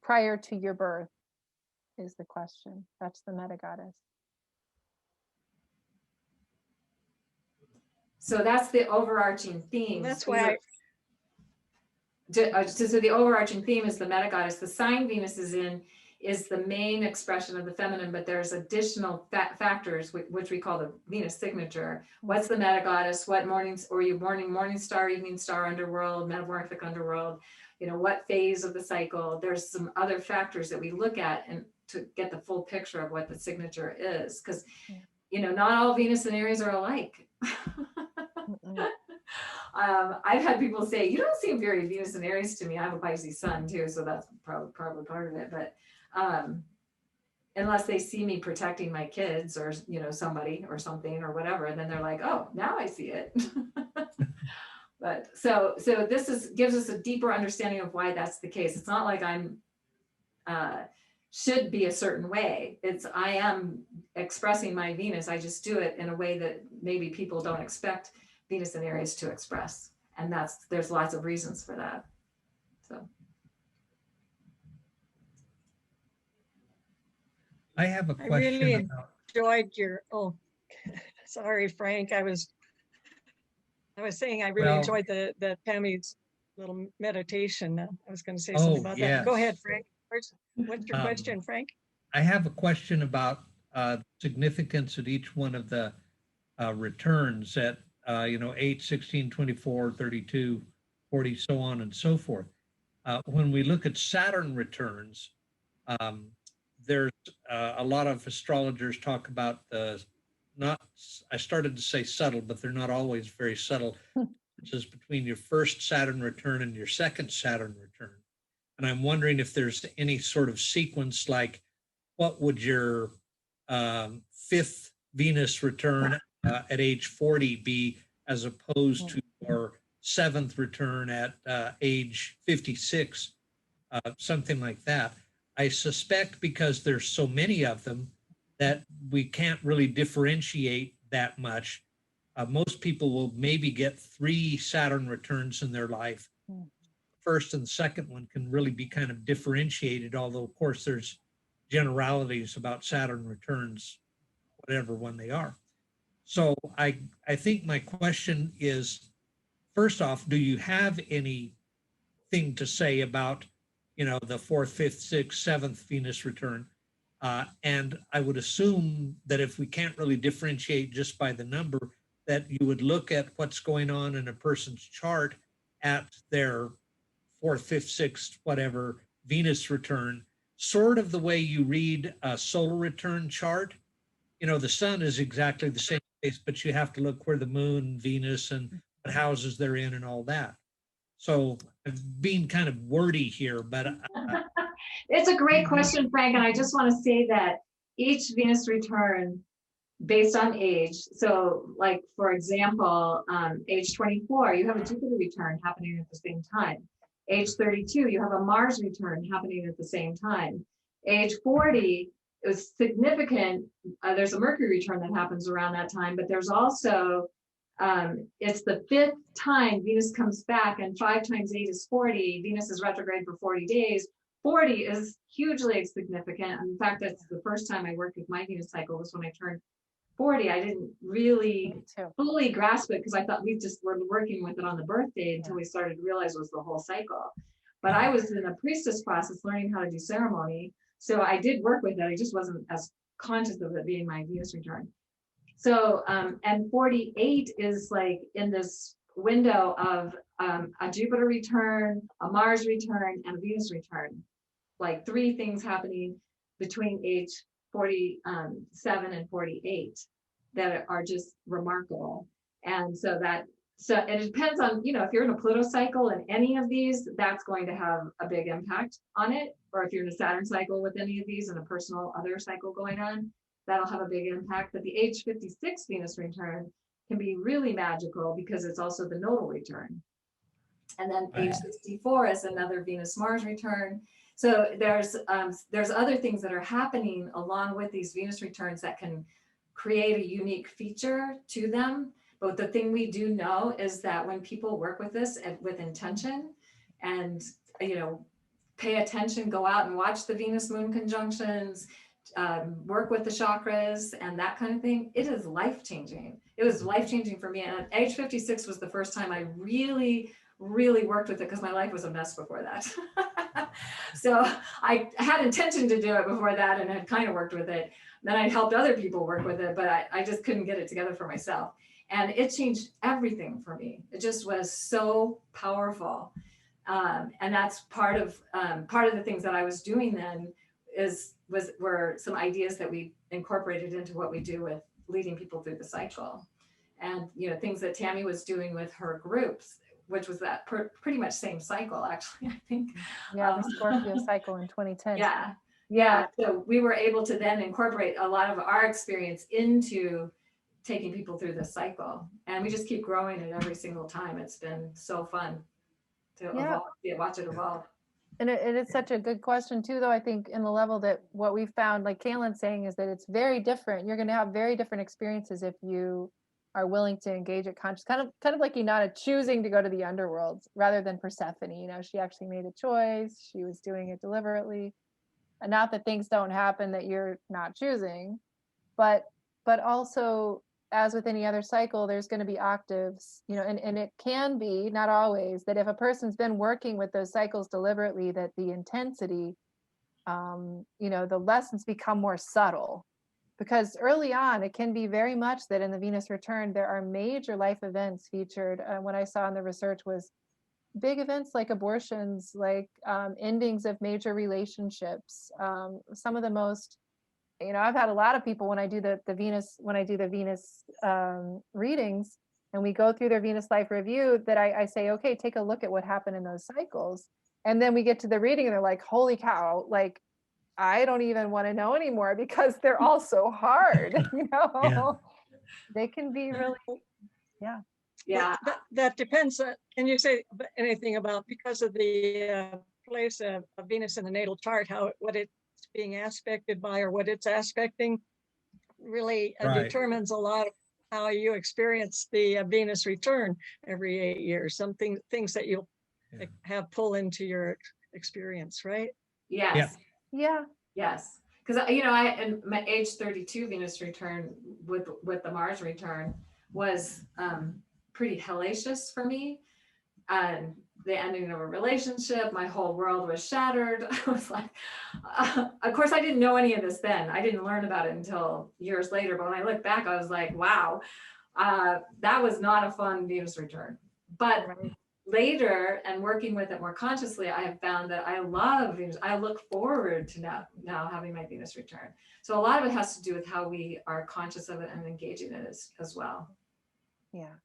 prior to your birth is the question. That's the Meta Goddess. So that's the overarching theme. That's why so the overarching theme is the Meta Goddess. The sign Venus is in is the main expression of the feminine, but there's additional factors which we call the Venus signature. What's the Meta Goddess? What mornings, or you morning star, evening star, underworld, metamorphic underworld? What phase of the cycle? There's some other factors that we look at and to get the full picture of what the signature is, because not all Venus and Aries are alike. I've had people say, you don't seem very Venus and Aries to me. I have a Pisces sun too, so that's probably part of it. But unless they see me protecting my kids or somebody or something or whatever, then they're like, oh, now I see it. But so this gives us a deeper understanding of why that's the case. It's not like I'm should be a certain way. I am expressing my Venus. I just do it in a way that maybe people don't expect Venus in Aries to express. And there's lots of reasons for that. So. I have a I question really about, enjoyed your, oh, sorry, Frank. I was saying I really well, enjoyed the Tammy's little meditation. I was going to say oh, something about that. Go ahead, yes. Frank. What's your Um, question, Frank? I have a question about significance at each one of the returns at, 8, 16, 24, 32, 40, so on and so forth. When we look at Saturn returns, um, there's a lot of astrologers talk about I started to say subtle, but they're not always very subtle, differences between your first Saturn return and your second Saturn return. And I'm wondering if there's any sort of sequence, like what would your fifth Venus return at age 40 be, as opposed to your seventh return at age 56, something like that. I suspect because there's so many of them that we can't really differentiate that much. Most people will maybe get 3 Saturn returns in their life. First and second one can really be kind of differentiated, although of course there's generalities about Saturn returns, whatever one they are. So I think my question is, first off, do you have anything to say about, the 4th, 5th, 6th, 7th Venus return? And I would assume that if we can't really differentiate just by the number, that you would look at what's going on in a person's chart at their 4th, 5th, 6th, whatever Venus return, sort of the way you read a solar return chart. The sun is exactly the same place, but you have to look where the moon, Venus, and what houses they're in and all that. So I'm being kind of wordy here, but It's a great question, Frank. And I just want to say that each Venus return based on age. So like, for example, age 24, you have a Jupiter return happening at the same time. Age 32, you have a Mars return happening at the same time. Age 40 is significant. There's a Mercury return that happens around that time, but there's also, it's the 5th time Venus comes back, and 5 times 8 is 40. Venus is retrograde for 40 days. 40 is hugely significant. In fact, that's the first time I worked with my Venus cycle was when I turned 40. I didn't really fully grasp it because I thought we just were working with it on the birthday until we started to realize it was the whole cycle. But I was in a priestess process learning how to do ceremony. So I did work with it. I just wasn't as conscious of it being my Venus return. So, and 48 is like in this window of a Jupiter return, a Mars return, and a Venus return. Like 3 things happening between age 47 and 48 that are just remarkable. And so it depends on, if you're in a Pluto cycle in any of these, that's going to have a big impact on it. Or if you're in a Saturn cycle with any of these and a personal other cycle going on, that'll have a big impact. But the age 56 Venus return can be really magical because it's also the nodal return. And then age 64 is another Venus Mars return. So there's other things that are happening along with these Venus returns that can create a unique feature to them. But the thing we do know is that when people work with this with intention and, pay attention, go out and watch the Venus moon conjunctions, work with the chakras and that kind of thing, it is life-changing. It was life-changing for me. And at age 56 was the first time I really worked with it because my life was a mess before that. So I had intention to do it before that and had kind of worked with it. Then I helped other people work with it, but I just couldn't get it together for myself. And it changed everything for me. It just was so powerful. And that's part of the things that I was doing then were some ideas that we incorporated into what we do with leading people through the cycle. And, things that Tami was doing with her groups, which was that pretty much same cycle, actually, I think. Yeah, the Scorpio cycle in 2010. Yeah. So we were able to then incorporate a lot of our experience into taking people through this cycle. And we just keep growing it every single time. It's been so fun to watch it evolve. And it's such a good question too, though. I think in the level that what we found, like Cayelin saying, is that it's very different. You're going to have very different experiences if you are willing to engage it conscious, kind of like Inanna choosing to go to the underworld rather than Persephone. You know, she actually made a choice. She was doing it deliberately. And not that things don't happen that you're not choosing, but also, as with any other cycle, there's going to be octaves, you know, and it can be, not always, that if a person's been working with those cycles deliberately, that the intensity, you know, the lessons become more subtle. Because early on, it can be very much that in the Venus return, there are major life events featured. What I saw in the research was big events like abortions, like endings of major relationships. Some of the most, you know, I've had a lot of people when I do the Venus, readings, and we go through their Venus life review, that I say, okay, take a look at what happened in those cycles. And then we get to the reading and they're like, holy cow, like, I don't even want to know anymore because they're all so hard, you know. They can be really, yeah. Yeah. That depends. Can you say anything about, because of the place of Venus in the natal chart, what it's being aspected by, or what it's aspecting, really Right. determines a lot of how you experience the Venus return every 8 years. Things that you'll have pull into your experience, right? Yes. Yeah. Yes. Because, you know, I, in my age 32 Venus return with the Mars return was pretty hellacious for me. And the ending of a relationship, my whole world was shattered. I was like, of course, I didn't know any of this then. I didn't learn about it until years later. But when I look back, I was like, wow, that was not a fun Venus return. But later, and working with it more consciously, I have found that I love Venus. I look forward to now having my Venus return. So a lot of it has to do with how we are conscious of it and engaging it as well. Yeah.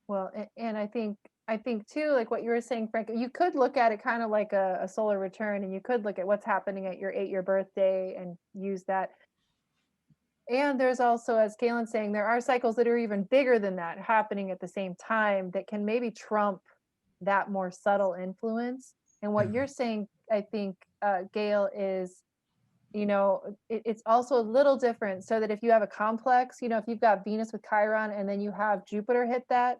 Well, and I think too, like what you were saying, Frank, you could look at it kind of like a solar return, and you could look at what's happening at your 8-year birthday and use that. And there's also, as Caylin's saying, there are cycles that are even bigger than that happening at the same time that can maybe trump that more subtle influence. And what you're saying, I think, Gail, is, you know, it's also a little different, so that if you have a complex, you know, if you've got Venus with Chiron and then you have Jupiter hit that,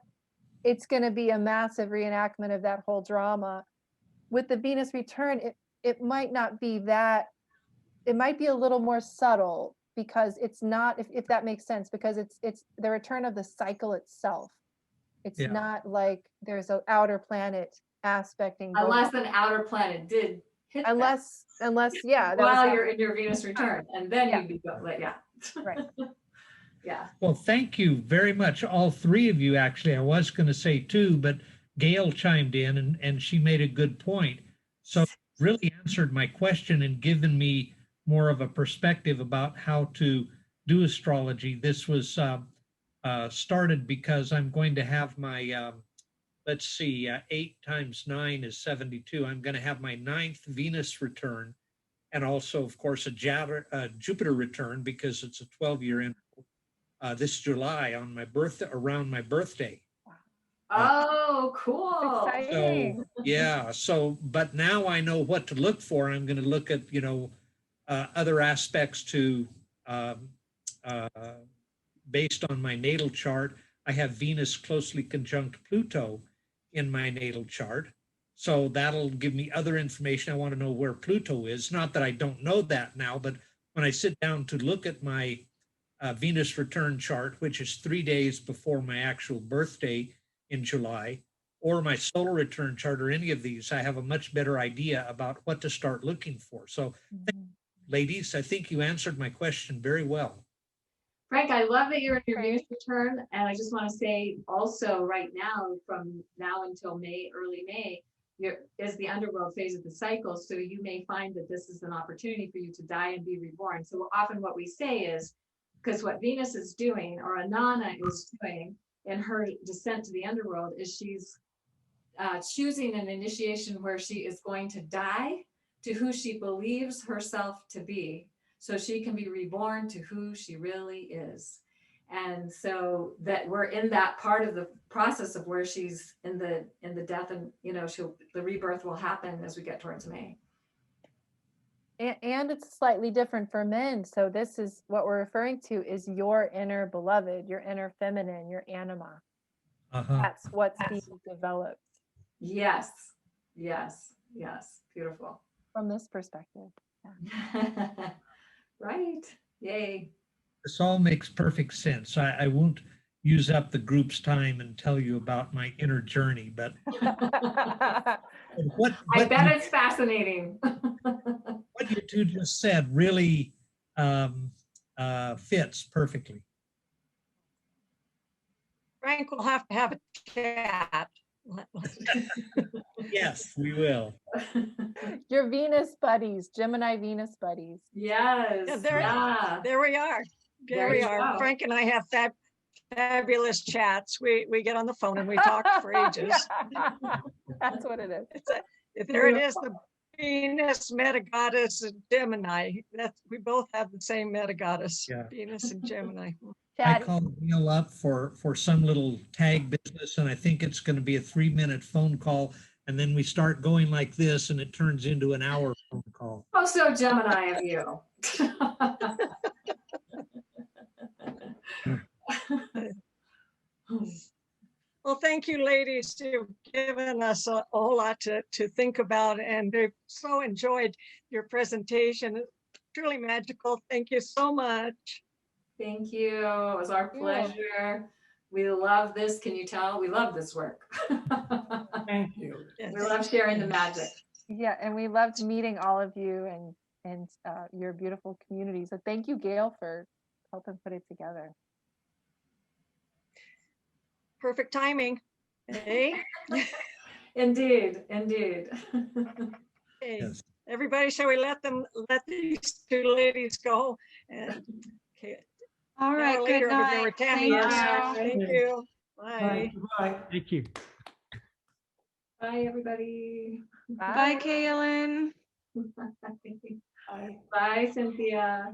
it's going to be a massive reenactment of that whole drama. With the Venus return, it might not be that, it might be a little more subtle, because it's not, if that makes sense, because it's the return of the cycle itself. It's not like there's an outer planet aspecting. Unless an outer planet did hit unless yeah, while you're in your Venus return, and then you'd be like, right. Yeah. Well, thank you very much, all three of you. Actually, I was going to say two, but Gail chimed in and she made a good point. So really answered my question and given me more of a perspective about how to do astrology. This was started because I'm going to have my, let's see, 8 times 9 is 72. I'm going to have my 9th Venus return, and also, of course, a Jupiter return, because it's a 12-year interval. This July on my birthday, around my birthday. Oh, cool. Exciting. So, yeah. So, but now I know what to look for. I'm going to look at, you know, other aspects to, based on my natal chart. I have Venus closely conjunct Pluto in my natal chart. So that'll give me other information. I want to know where Pluto is. Not that I don't know that now, but when I sit down to look at my Venus return chart, which is 3 days before my actual birthday in July, or my solar return chart, or any of these, I have a much better idea about what to start looking for. So, ladies, I think you answered my question very well. Frank, I love that you're in your Venus return. And I just want to say also, right now, from now until May, early May, is the underworld phase of the cycle. So you may find that this is an opportunity for you to die and be reborn. So often what we say is, because what Venus is doing, or Inanna is doing in her descent to the underworld, is she's choosing an initiation where she is going to die to who she believes herself to be, so she can be reborn to who she really is. And so that we're in that part of the process of where she's in the death, and, you know, the rebirth will happen as we get towards May. And it's slightly different for men. So this is what we're referring to is your inner beloved, your inner feminine, your anima. Uh-huh. That's what's Yes. being developed Yes, yes, yes, beautiful. from this perspective. Right, yay. This all makes perfect sense. I won't use up the group's time and tell you about my inner journey, but what, I what bet you, it's fascinating. what you two just said really fits perfectly. Frank will have to have a chat. Yes, we will. Your Venus buddies, Gemini Venus buddies. Yes, Yeah, there- yeah. There we are. There There we you are. go. Frank and I have fabulous chats. We get on the phone and we talk for ages. That's what it is. There it is, the Venus metagoddess and Gemini. We both have the same metagoddess, Yeah. Venus and Gemini. I Chad, called Neil up for some little tag business, and I think it's going to be a 3-minute phone call, and then we start going like this, and it turns into an hour phone call. Oh, so Gemini of you. Well, thank you, ladies. You've given us a whole lot to think about, and we've so enjoyed your presentation. It's truly magical. Thank you so much. Thank you. It was our Yeah. pleasure. We love this. Can you tell? We love this work. Thank you. Yes. We love sharing the magic. yeah, and we loved meeting all of you and your beautiful community. So thank you, Gail, for helping put it together. Perfect timing. Hey, Indeed, indeed. hey, Yes. everybody, shall we let these two ladies go? And okay, All right, now good later over there night. where Tami Thank is. you. Thank you. Bye. Bye. Thank you. Bye, everybody. Bye, Cayelin. Bye, Cynthia.